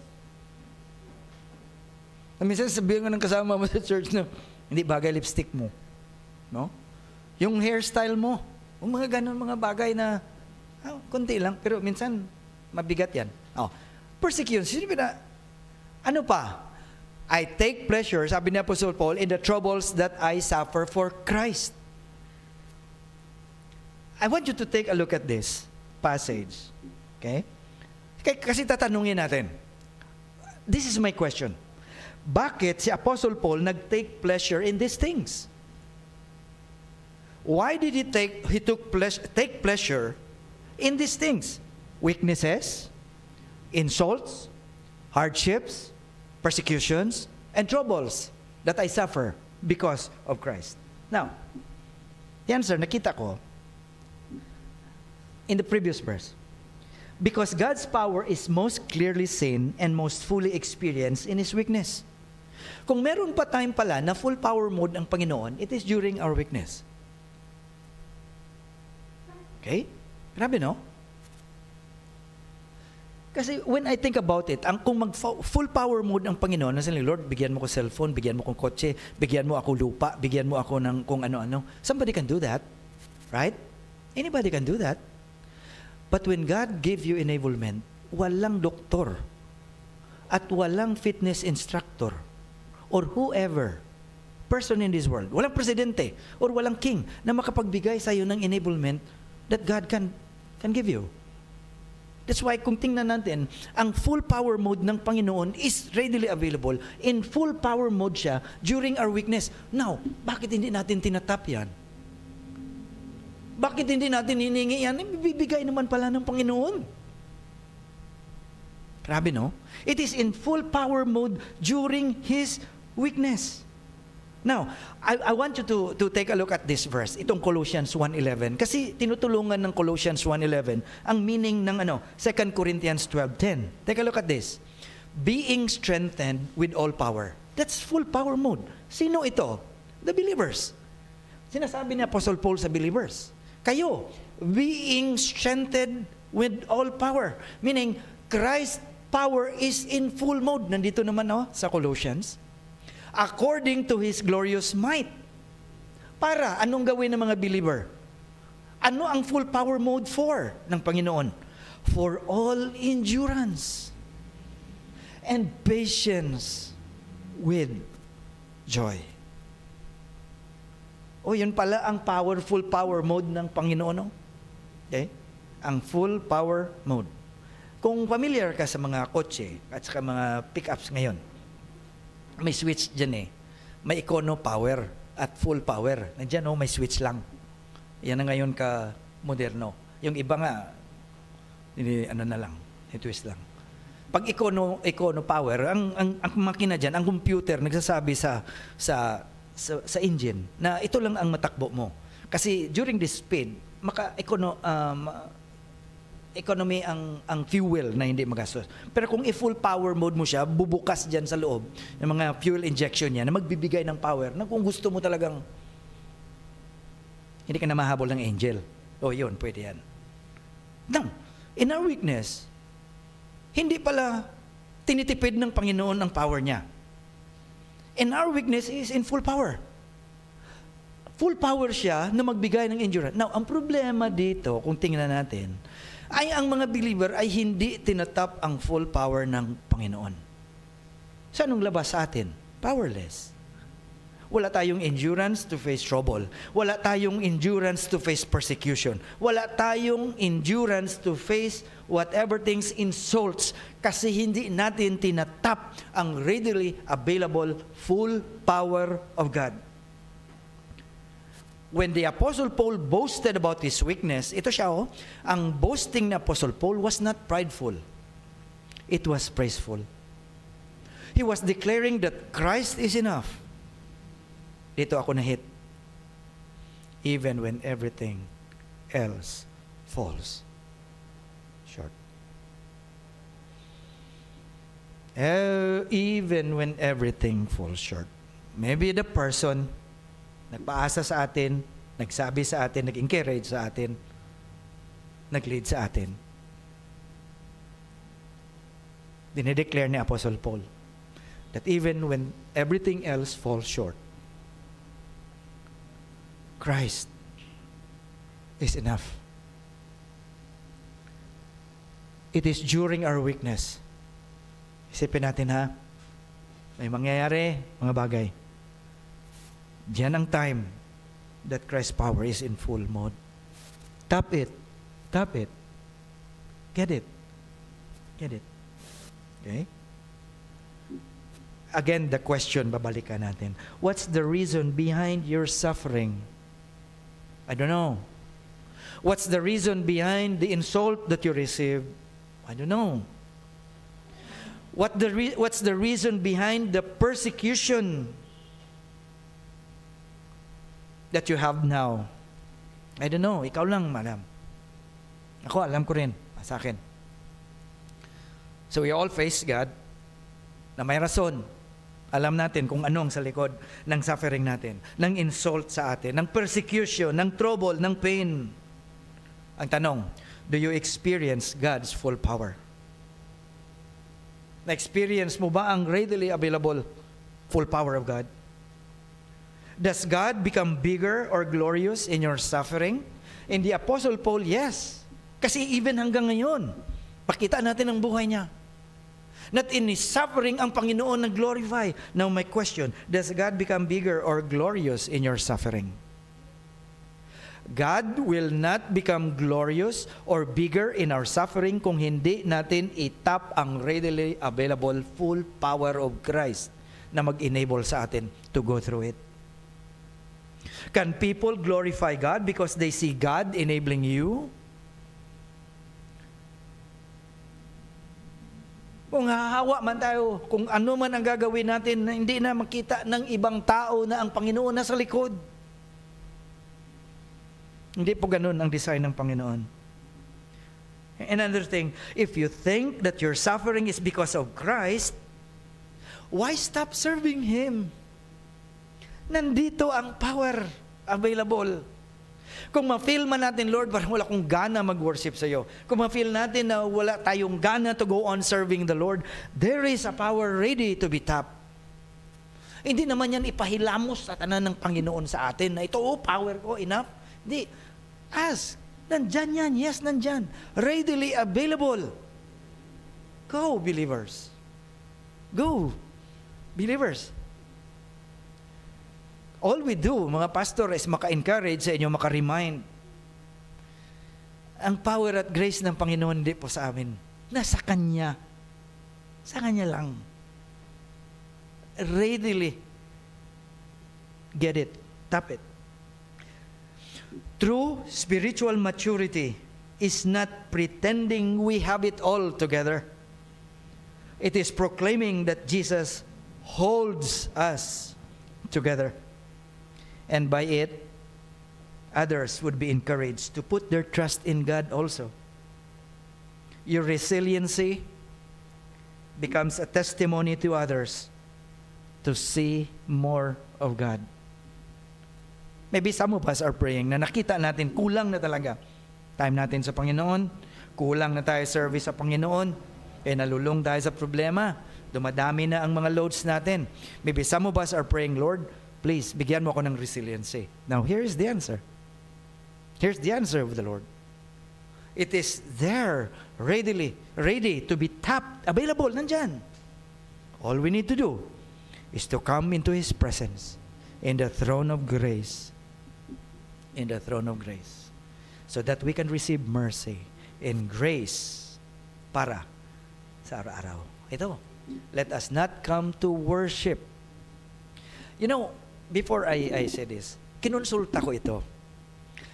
Minsan sabihin ko ng kasama mo sa church na hindi bagay lipstick mo. No? Yung hairstyle mo. Yung mga ganun, mga bagay na konti lang, pero minsan mabigat yan. Persecution. Sino ba ano pa? I take pleasure, sabi ni Apostle Paul, in the troubles that I suffer for Christ. I want you to take a look at this passage. Okay? Kasi tatanungin natin, this is my question. Bakit si Apostle Paul nag-take pleasure in these things? Why did he take pleasure in these things? Weaknesses, insults, hardships, persecutions, and troubles that I suffer because of Christ. Now, the answer nakita ko in the previous verse. Because God's power is most clearly seen and most fully experienced in His weakness. Kung meron pa time pala na full power mode ang Panginoon, it is during our weakness. Okay? Grabe, no? Kasi when I think about it, kung full power mode ang Panginoon, nasabi, Lord, bigyan mo ko cellphone, bigyan mo ko kotse, bigyan mo ako lupa, bigyan mo ako ng kung ano-ano. Somebody can do that. Right? Anybody can do that. But when God gave you enablement, walang doktor at walang fitness instructor or whoever person in this world, walang presidente or walang king na makapagbigay sa iyo ng enablement that God can give you. That's why kung tingnan natin, ang full power mode ng Panginoon is readily available. In full power mode siya during our weakness. Now, bakit hindi natin tinatap yan? Bakit hindi natin hiningi yan? Bibigay naman pala ng Panginoon. Grabe, no? It is in full power mode during His weakness. Now, I want you to take a look at this verse, itong Colossians 1:11. Kasi tinutulungan ng Colossians 1:11 ang meaning ng 2 Corinthians 12:10. Take a look at this. Being strengthened with all power. That's full power mode. Sino ito? The believers. Sinasabi ni Apostle Paul sa believers. Kayo, being strengthened with all power. Meaning, Christ's power is in full mode. Nandito naman sa Colossians. According to His glorious might. Para, anong gawin ng mga believer? Ano ang full power mode for ng Panginoon? For all endurance and patience with joy. O yun pala ang powerful power mode ng Panginoon. Okay? Ang full power mode. Kung familiar ka sa mga kotse at sa mga pick-ups ngayon, may switch dyan May econo power at full power. Nandiyan may switch lang. Yan na ngayon ka moderno. Yung iba nga, na lang, twist lang. Pag econo power, ang makina dyan, ang computer nagsasabi sa engine na ito lang ang matakbo mo. Kasi during this speed, economy ang fuel na hindi magastos. Pero kung i-full power mode mo siya, bubukas dyan sa loob ng mga fuel injection niya na magbibigay ng power na kung gusto mo talagang hindi ka na mahabol ng angel. Yun, pwede yan. Now, in our weakness, hindi pala tinitipid ng Panginoon ang power niya. And our weakness is in full power. Full power siya na magbigay ng endurance. Now, ang problema dito, kung tingnan natin, ay ang mga believer ay hindi tinatap ang full power ng Panginoon. So, anong labas sa atin? Powerless. Wala tayong endurance to face trouble. Wala tayong endurance to face persecution. Wala tayong endurance to face whatever things insults kasi hindi natin tinatap ang readily available full power of God. When the Apostle Paul boasted about his weakness, ito siya ang boasting ni Apostle Paul was not prideful. It was praiseful. He was declaring that Christ is enough. Dito ako na-hit. Even when everything else falls short. Even when everything falls short. Maybe the person nagpaasa sa atin, nagsabi sa atin, nag-encourage sa atin, nag-lead sa atin. Dinideclare ni Apostle Paul that even when everything else falls short, Christ is enough. It is during our weakness. Isipin natin may mangyayari, mga bagay. Diyan ang time that Christ's power is in full mode. Tap it. Tap it. Get it. Get it. Okay? Again, the question, babalikan natin. What's the reason behind your suffering? I don't know. What's the reason behind the insult that you received? I don't know. What's the reason behind the persecution that you have now? I don't know. Ikaw lang, madam. Ako, alam ko rin. Sa akin. So we all face God na may rason. Alam natin kung anong sa likod ng suffering natin, ng insult sa atin, ng persecution, ng trouble, ng pain. Ang tanong, do you experience God's full power? Na-experience mo ba ang readily available full power of God? Does God become bigger or glorious in your suffering? In the Apostle Paul, yes. Kasi even hanggang ngayon, pakita natin ang buhay niya. Not in his suffering, ang Panginoon nag-glorify. Now my question, does God become bigger or glorious in your suffering? God will not become glorious or bigger in our suffering kung hindi natin itap ang readily available full power of Christ na mag-enable sa atin to go through it. Can people glorify God because they see God enabling you? Kung hahawa man tayo, kung ano man ang gagawin natin na hindi na makita ng ibang tao na ang Panginoon nasa likod. Hindi po ganun ang design ng Panginoon. Another thing, if you think that your suffering is because of Christ, why stop serving Him? Nandito ang power available. Kung ma-feel man natin, Lord, parang wala akong gana mag-worship sa iyo. Kung ma-feel natin na wala tayong gana to go on serving the Lord, there is a power ready to be tapped. Hindi naman yan ipahilamos sa tanan ng Panginoon sa atin na ito, power ko, enough. Hindi. Ask. Nandyan yan. Yes, nandyan. Readily available. Go, believers. Go, believers. All we do, mga pastor, is maka-encourage sa inyo, maka-remind. Ang power at grace ng Panginoon hindi po sa amin. Nasa Kanya. Sa Kanya lang. Readily get it. Tap it. True spiritual maturity is not pretending we have it all together. It is proclaiming that Jesus holds us together. And by it, others would be encouraged to put their trust in God also. Your resiliency becomes a testimony to others to see more of God. Maybe some of us are praying na nakita natin, kulang na talaga. Time natin sa Panginoon, kulang na tayo service sa Panginoon, nalulung tayo sa problema, dumadami na ang mga loads natin. Maybe some of us are praying, Lord, please, bigyan mo ako ng resiliency. Now, here is the answer. Here's the answer of the Lord. It is there, ready to be tapped, available, nandyan. All we need to do is to come into His presence in the throne of grace. In the throne of grace. So that we can receive mercy and grace para sa araw-araw. Ito, let us not come to worship. You know, before I say this, kinonsulta ko ito.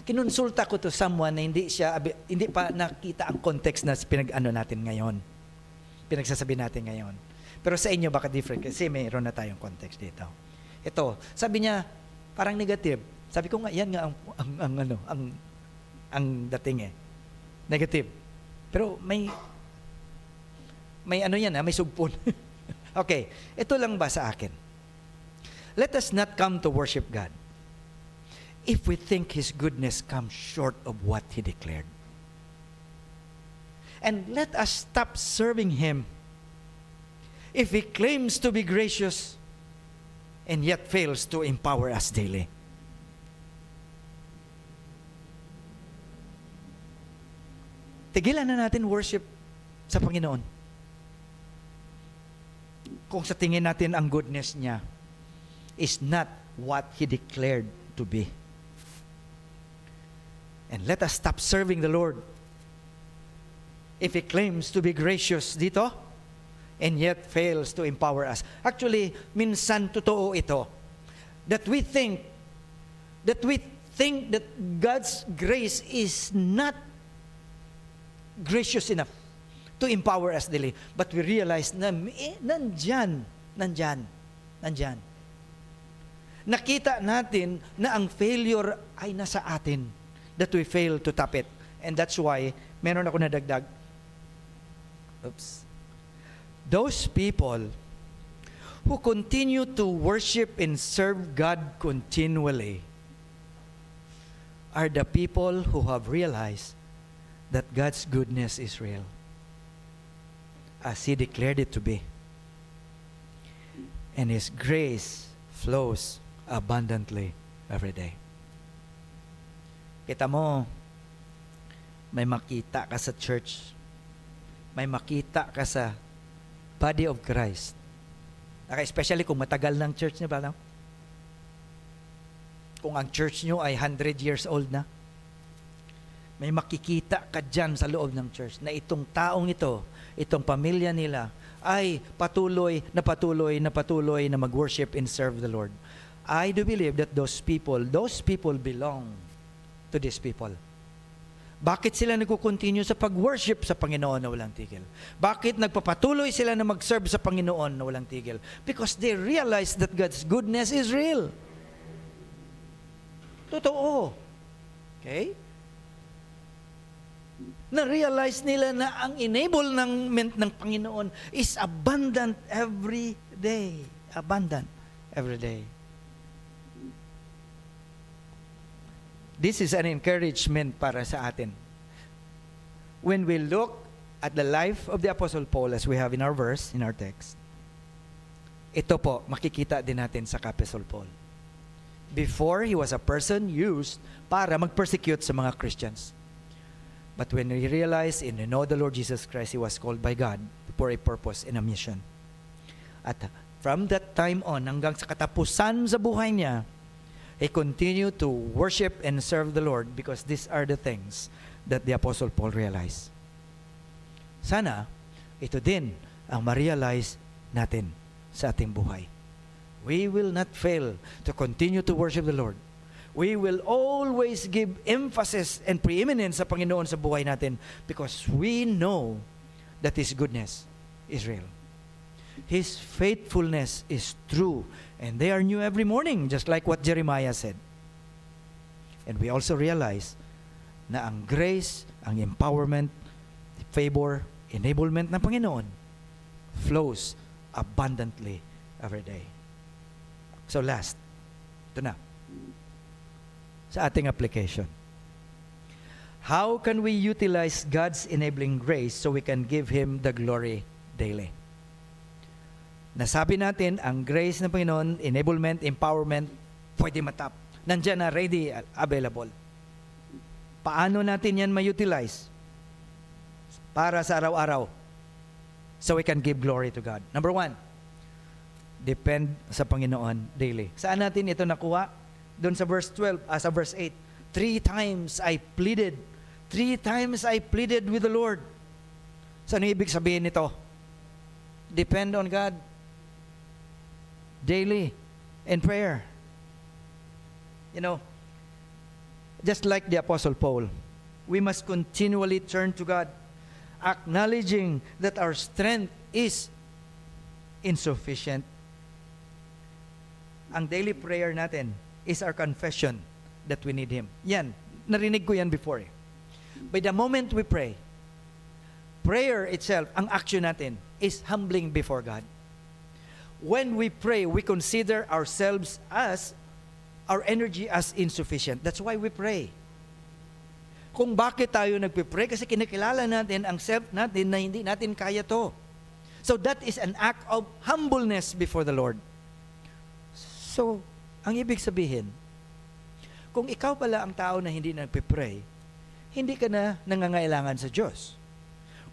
Kinonsulta ko to someone na hindi pa nakita ang context na pinag-ano natin ngayon. Pinagsasabi natin ngayon. Pero sa inyo baka different kasi mayroon na tayong context dito. Ito, sabi niya parang negative. Sabi ko nga yan nga ang dating Negative. Pero may ano yan may sugpon. Okay, ito lang ba sa akin? Let us not come to worship God if we think His goodness comes short of what He declared. And let us stop serving Him if He claims to be gracious and yet fails to empower us daily. Tigilan na natin worship sa Panginoon. Kung sa tingin natin ang goodness niya is not what He declared to be. And let us stop serving the Lord if He claims to be gracious dito and yet fails to empower us. Actually, minsan totoo ito. That we think that God's grace is not gracious enough to empower us daily. But we realize na nandyan. Nakita natin na ang failure ay nasa atin, that we fail to tap it. And that's why, meron ako nadagdag. Those people who continue to worship and serve God continually are the people who have realized that God's goodness is real, as He declared it to be. And His grace flows abundantly every day. Kita mo, may makita ka sa church, may makita ka sa body of Christ. Especially kung matagal ng church niyo ba? No? Kung ang church niyo ay 100 years old na, may makikita ka dyan sa loob ng church na itong taong ito, itong pamilya nila, ay patuloy na mag-worship and serve the Lord. I do believe that those people belong to these people. Bakit sila nagko-continue sa pag-worship sa Panginoon na walang tigil? Bakit nagpapatuloy sila na mag-serve sa Panginoon na walang tigil? Because they realize that God's goodness is real. Totoo. Okay? Na-realize nila na ang enablement ng Panginoon is abundant every day. Abundant every day. This is an encouragement para sa atin. When we look at the life of the Apostle Paul as we have in our verse, in our text, ito po, makikita din natin sa Apostle Paul. Before, he was a person used para mag-persecute sa mga Christians. But when he realized and he know the Lord Jesus Christ, he was called by God for a purpose and a mission. At from that time on, hanggang sa katapusan sa buhay niya, he continued to worship and serve the Lord because these are the things that the Apostle Paul realized. Sana, ito din ang ma-realize natin sa ating buhay. We will not fail to continue to worship the Lord. We will always give emphasis and preeminence sa Panginoon sa buhay natin because we know that His goodness is real. His faithfulness is true. And they are new every morning, just like what Jeremiah said. And we also realize na ang grace, ang empowerment, favor, enablement ng Panginoon flows abundantly every day. So last, ito na, sa ating application. How can we utilize God's enabling grace so we can give Him the glory daily? Nasabi natin, ang grace ng Panginoon, enablement, empowerment, pwede matap. Nandiyan na, ready, available. Paano natin yan ma-utilize? Para sa araw-araw. So we can give glory to God. Number 1, depend sa Panginoon daily. Saan natin ito nakuha? Doon sa verse 12, sa verse 8. 3 times I pleaded with the Lord. So ano ibig sabihin nito? Depend on God daily in prayer. You know, just like the Apostle Paul, we must continually turn to God, acknowledging that our strength is insufficient. Ang daily prayer natin is our confession that we need Him. Yan, narinig ko yan before. By the moment we pray, prayer itself, ang action natin, is humbling before God. When we pray, we consider ourselves as, our energy as insufficient. That's why we pray. Kung bakit tayo nagpipray, kasi kinakilala natin ang self natin na hindi natin kaya to. So that is an act of humbleness before the Lord. So, ang ibig sabihin, kung ikaw pala ang tao na hindi nagpipray, hindi ka na nangangailangan sa Diyos.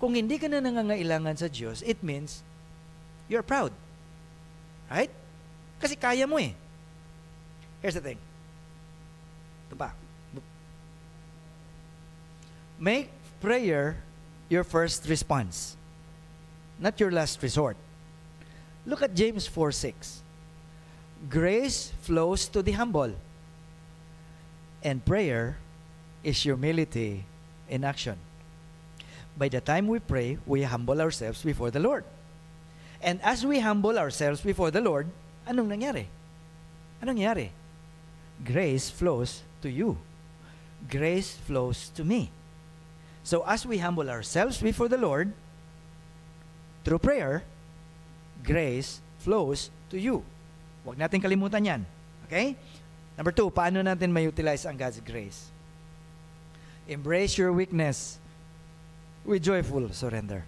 Kung hindi ka na nangangailangan sa Diyos, it means you're proud. Right? Kasi kaya mo eh. Here's the thing. Ito pa. Make prayer your first response. not your last resort. Look at James 4:6. Grace flows to the humble, and prayer is humility in action. By the time we pray, we humble ourselves before the Lord. And as we humble ourselves before the Lord, anong nangyari? Anong nangyari? Grace flows to you. Grace flows to me. So as we humble ourselves before the Lord, through prayer, grace flows to you. Huwag natin kalimutan yan. Okay? Number 2, paano natin ma-utilize ang God's grace? Embrace your weakness with joyful surrender.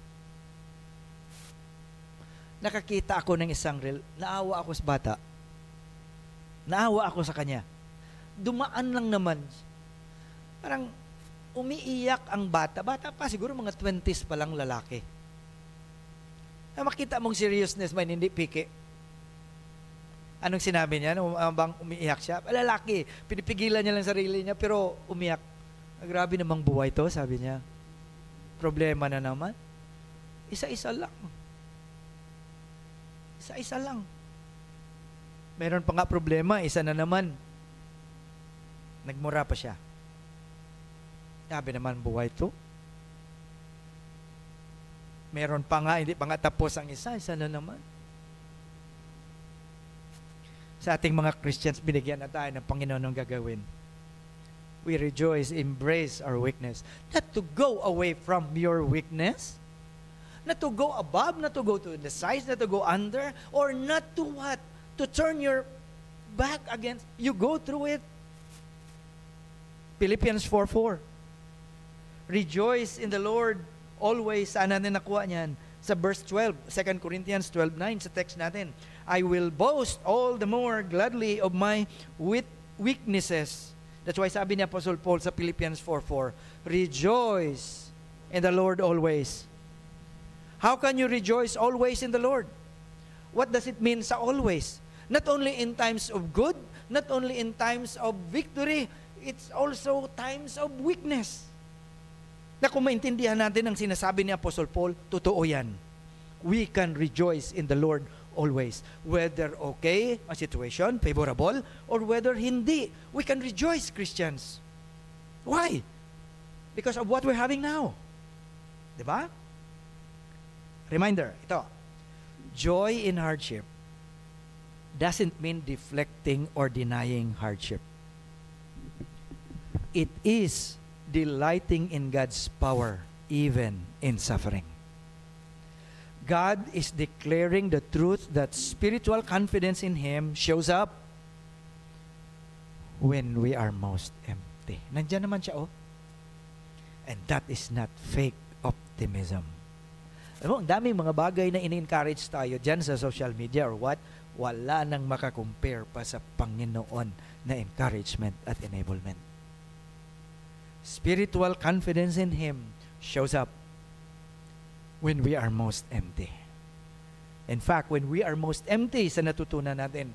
Nakakita ako ng isang naawa ako sa bata. Naawa ako sa kanya. Dumaan lang naman. Parang umiiyak ang bata. Bata pa, siguro mga 20s pa lang lalaki. Na makita mong seriousness man, hindi piki. Anong sinabi niya? Bang umiiyak siya? Lalaki. Pinipigilan niya lang sarili niya, pero umiyak. Grabe namang buhay to, sabi niya. Problema na naman. Isa-isa lang. Isa-isa lang. Meron pa nga problema, isa na naman. Nagmura pa siya. Sabi naman, buhay to. Meron pa nga, hindi pa nga tapos ang isa na naman. Sa ating mga Christians, binigyan na tayo ng Panginoon ng gagawin. We rejoice, embrace our weakness. Not to go away from your weakness. Not to go above, not to go to the sides, not to go under, or not to what? To turn your back against. You go through it. Philippians 4:4. Rejoice in the Lord always. Saan natin nakuha niyan? Sa verse 12, 2 Corinthians 12:9, sa text natin. I will boast all the more gladly of my weaknesses. That's why sabi ni Apostle Paul sa Philippians 4:4, rejoice in the Lord always. How can you rejoice always in the Lord? What does it mean sa always? Not only in times of good, not only in times of victory, it's also times of weakness. Na kung maintindihan natin ang sinasabi ni Apostle Paul, totoo yan. We can rejoice in the Lord always. Whether okay ang situation, favorable, or whether hindi, we can rejoice, Christians. Why? Because of what we're having now. Diba? Reminder, ito. Joy in hardship doesn't mean deflecting or denying hardship. It is delighting in God's power even in suffering. God is declaring the truth that spiritual confidence in Him shows up when we are most empty. Nandiyan naman siya, oh. And that is not fake optimism. Alam mo, ang daming mga bagay na ini-encourage tayo dyan sa social media or what, wala nang makakompare pa sa Panginoon na encouragement at enablement. Spiritual confidence in Him shows up when we are most empty. In fact, when we are most empty sa natutunan natin,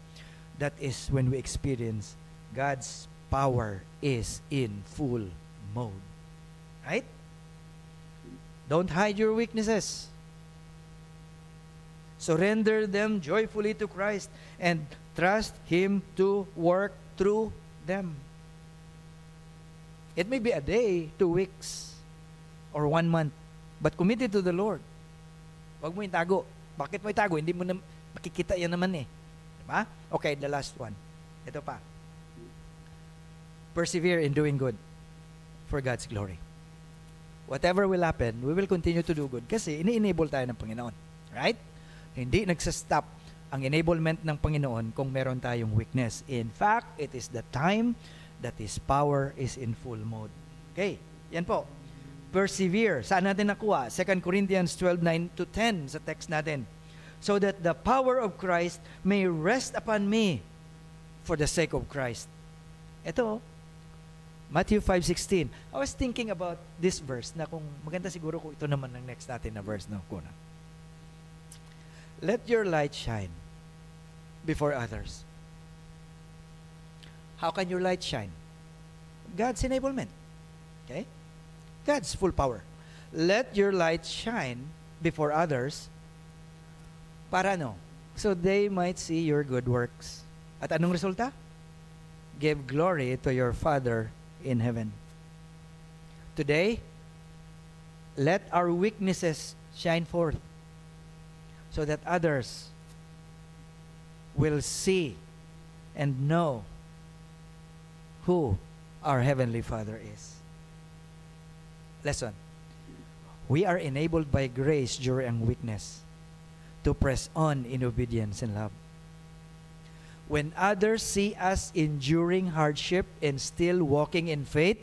that is when we experience God's power is in full mode. Right? Don't hide your weaknesses. Surrender them joyfully to Christ and trust Him to work through them. It may be a day, 2 weeks, or 1 month, but committed to the Lord. Huwag mo itago. Bakit mo itago? Hindi mo na makikita yan naman eh. Diba? Okay, the last one. Ito pa. Persevere in doing good for God's glory. Whatever will happen, we will continue to do good kasi ini-enable tayo ng Panginoon. Right? Hindi nagsastop ang enablement ng Panginoon kung meron tayong weakness. In fact, it is the time that His power is in full mode. Okay, yan po. Persevere. Saan natin nakuha? 2 Corinthians 12:9-10 sa text natin. So that the power of Christ may rest upon me for the sake of Christ. Ito, Matthew 5:16. I was thinking about this verse na kung maganda siguro kung ito naman ang next natin na verse na kuna. Let your light shine before others. How can your light shine? God's enablement. Okay? God's full power. Let your light shine before others Para ano? So they might see your good works. At anong resulta? Give glory to your Father in heaven. Today, let our weaknesses shine forth so that others will see and know who our Heavenly Father is. Lesson. We are enabled by grace during weakness to press on in obedience and love. When others see us enduring hardship and still walking in faith,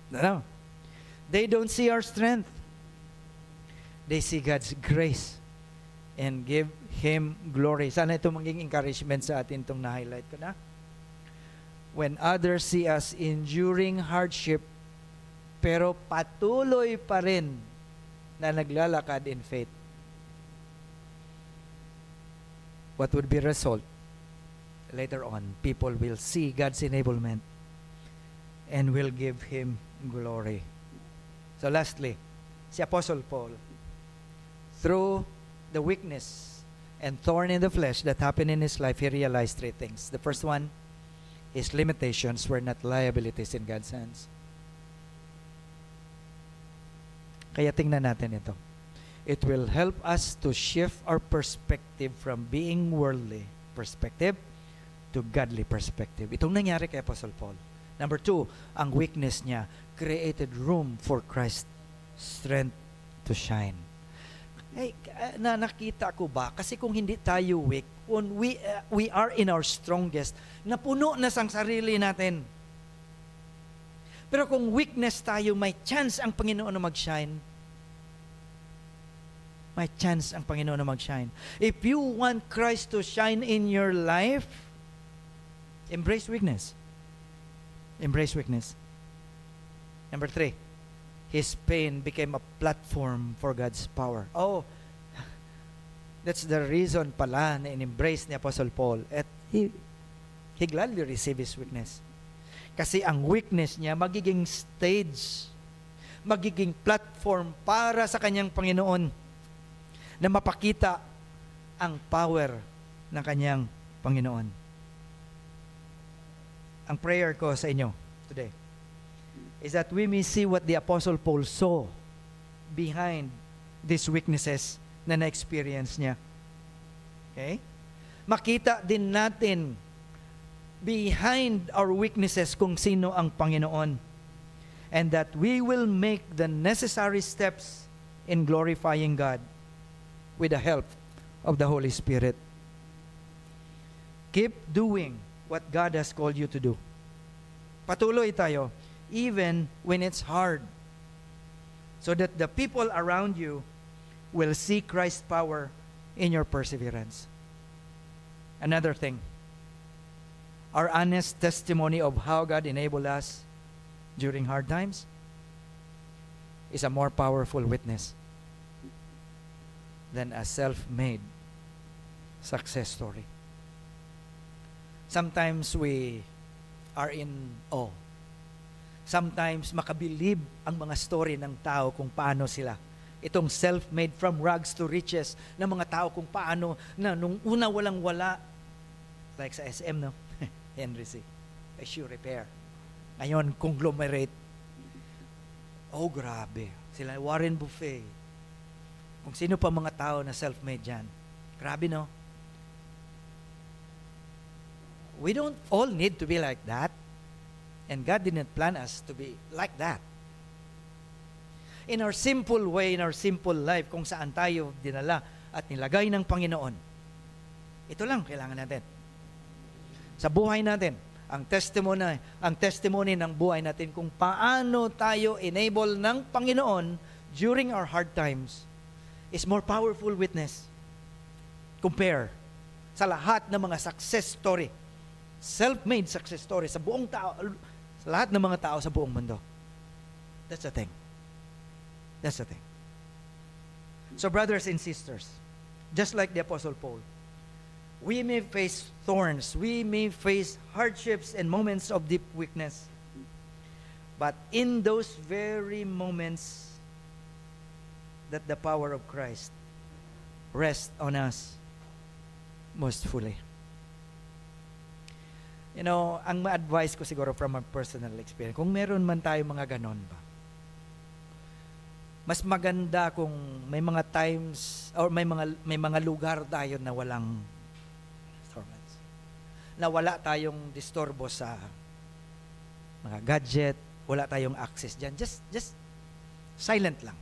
no, they don't see our strength. They see God's grace and give Him glory. Sana ito maging encouragement sa atin itong na-highlight ko na. When others see us enduring hardship, pero patuloy pa rin na naglalakad in faith, what would be the result? Later on, people will see God's enablement and will give Him glory. So lastly, si Apostle Paul, through the weakness and thorn in the flesh that happened in his life, he realized three things. The first one, his limitations were not liabilities in God's hands. Kaya tingnan natin ito. It will help us to shift our perspective from being worldly perspective to godly perspective. Itong nangyari kay Apostle Paul. Number two, ang weakness niya created room for Christ's strength to shine. Hey, nakita ko ba? Kasi kung hindi tayo weak, when we are in our strongest, napuno na sang sarili natin. Pero kung weakness tayo, may chance ang Panginoon na mag-shine. May chance ang Panginoon na mag-shine. If you want Christ to shine in your life, embrace weakness. Embrace weakness. Number three, his pain became a platform for God's power. Oh, that's the reason pala na in-embrace ni Apostle Paul. At he gladly received his weakness. Kasi ang weakness niya magiging stage, magiging platform para sa kanyang Panginoon na mapakita ang power ng kanyang Panginoon. Ang prayer ko sa inyo today is that we may see what the Apostle Paul saw behind these weaknesses na na-experience niya. Okay? Makita din natin behind our weaknesses kung sino ang Panginoon, and that we will make the necessary steps in glorifying God with the help of the Holy Spirit. Keep doing what God has called you to do. Patuloy tayo, even when it's hard, so that the people around you will see Christ's power in your perseverance. Another thing, our honest testimony of how God enabled us during hard times is a more powerful witness than a self-made success story. Sometimes we are in awe. Sometimes makabilib ang mga story ng tao kung paano sila. Itong self-made from rags to riches ng mga tao kung paano na nung una walang-wala. Like sa SM, no? Henry C. Issue repair. Ngayon, conglomerate. Oh, grabe. Sila Warren Buffett. Kung sino pa mga tao na self-made dyan. Grabe, no? We don't all need to be like that. And God didn't plan us to be like that. In our simple way, in our simple life, kung saan tayo dinala at nilagay ng Panginoon, ito lang kailangan natin. Sa buhay natin, ang testimony ng buhay natin kung paano tayo enable ng Panginoon during our hard times is more powerful witness compare sa lahat ng mga success story, self-made success story sa buong tao, sa lahat ng mga tao sa buong mundo. That's the thing. That's the thing. So brothers and sisters, just like the Apostle Paul, we may face thorns, we may face hardships and moments of deep weakness. But in those very moments that the power of Christ rest on us most fully. You know, ang ma-advise ko siguro from my personal experience, kung meron man tayo mga ganon ba, mas maganda kung may mga times or may mga lugar tayo na walang disturbance. Na wala tayong disturbo sa mga gadget, wala tayong access diyan. Just silent lang.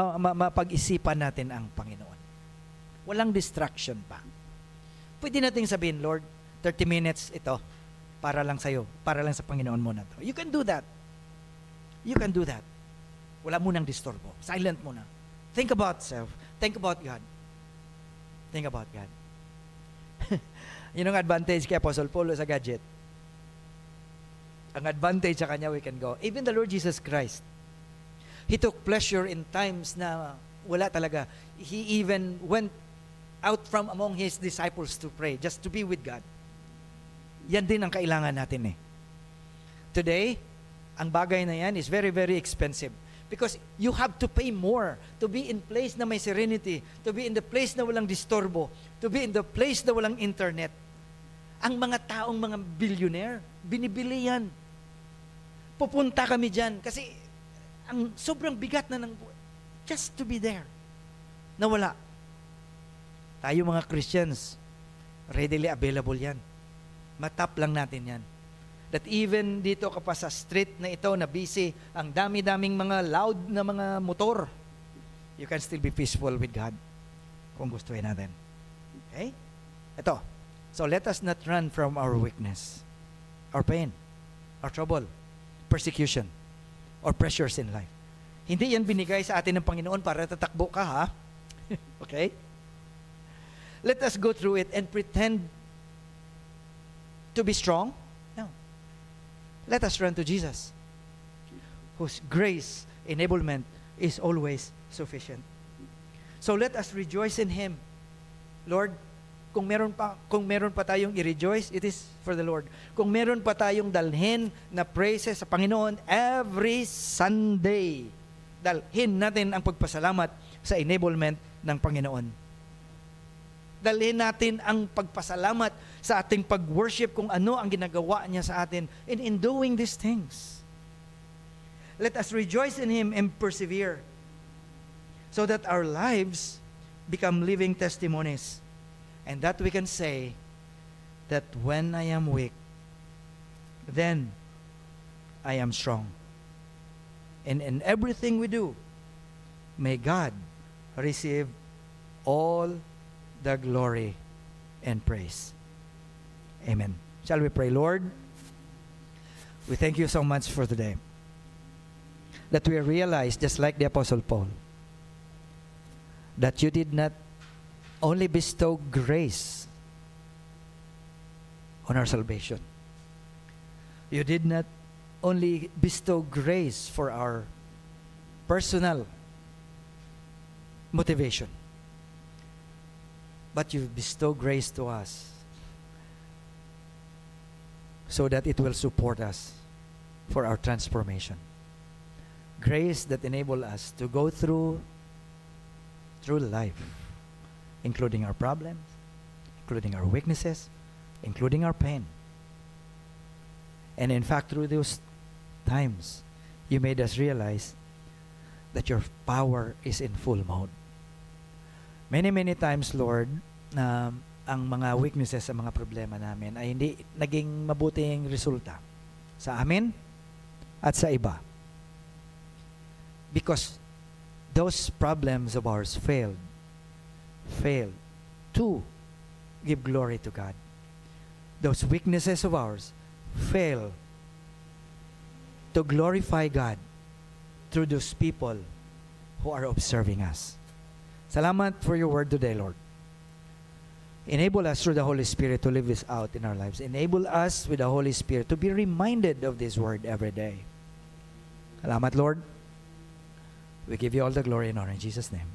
Mapag-isipan natin ang Panginoon. Walang distraction pa. Pwede nating sabihin, Lord, 30 minutes ito para lang sa'yo, para lang sa Panginoon mo na to. You can do that. You can do that. Wala munang disturbo. Silent muna. Think about self. Think about God. Think about God. Yun ang advantage kay Apostle Paul sa gadget. Ang advantage sa kanya, we can go. Even the Lord Jesus Christ, He took pleasure in times na wala talaga. He even went out from among His disciples to pray, just to be with God. Yan din ang kailangan natin eh. Today, ang bagay na yan is very, very expensive. Because you have to pay more to be in place na may serenity, to be in the place na walang disturbo, to be in the place na walang internet. Ang mga taong mga billionaire, binibili yan. Pupunta kami dyan kasi ang sobrang bigat na ng buhay. Just to be there. Na wala. Tayo mga Christians, readily available yan. Matap lang natin yan. That even dito ka pa sa street na ito na busy, ang dami-daming mga loud na mga motor, you can still be peaceful with God kung gustuhin natin. Okay? Ito. So let us not run from our weakness, our pain, our trouble, persecution, or pressures in life. Hindi yan binigay sa atin ng Panginoon para tatakbo ka, ha? Okay? Let us go through it and pretend to be strong. No. Let us run to Jesus, whose grace, enablement is always sufficient. So let us rejoice in Him. Lord, kung meron pa tayong i-rejoice, it is for the Lord. Kung meron pa tayong dalhin na praises sa Panginoon every Sunday, dalhin natin ang pagpasalamat sa enablement ng Panginoon. Dalhin natin ang pagpasalamat sa ating pag-worship kung ano ang ginagawa niya sa atin in doing these things. Let us rejoice in Him and persevere so that our lives become living testimonies and that we can say that when I am weak, then I am strong. And in everything we do, may God receive all the glory and praise. Amen. Shall we pray? Lord, we thank you so much for today. That we realize, just like the Apostle Paul, that you did not only bestow grace on our salvation. You did not only bestow grace for our personal motivation, but you bestow grace to us so that it will support us for our transformation. Grace that enable us to go through life, including our problems, including our weaknesses, including our pain. And in fact, through those times, you made us realize that your power is in full mode. Many, many times, Lord, na ang mga weaknesses sa mga problema namin ay hindi naging mabuting resulta sa amin at sa iba. Because those problems of ours failed to give glory to God. Those weaknesses of ours fail to glorify God through those people who are observing us. Salamat for your word today, Lord. Enable us through the Holy Spirit to live this out in our lives. Enable us with the Holy Spirit to be reminded of this word every day. Salamat, Lord. We give you all the glory and honor in Jesus' name.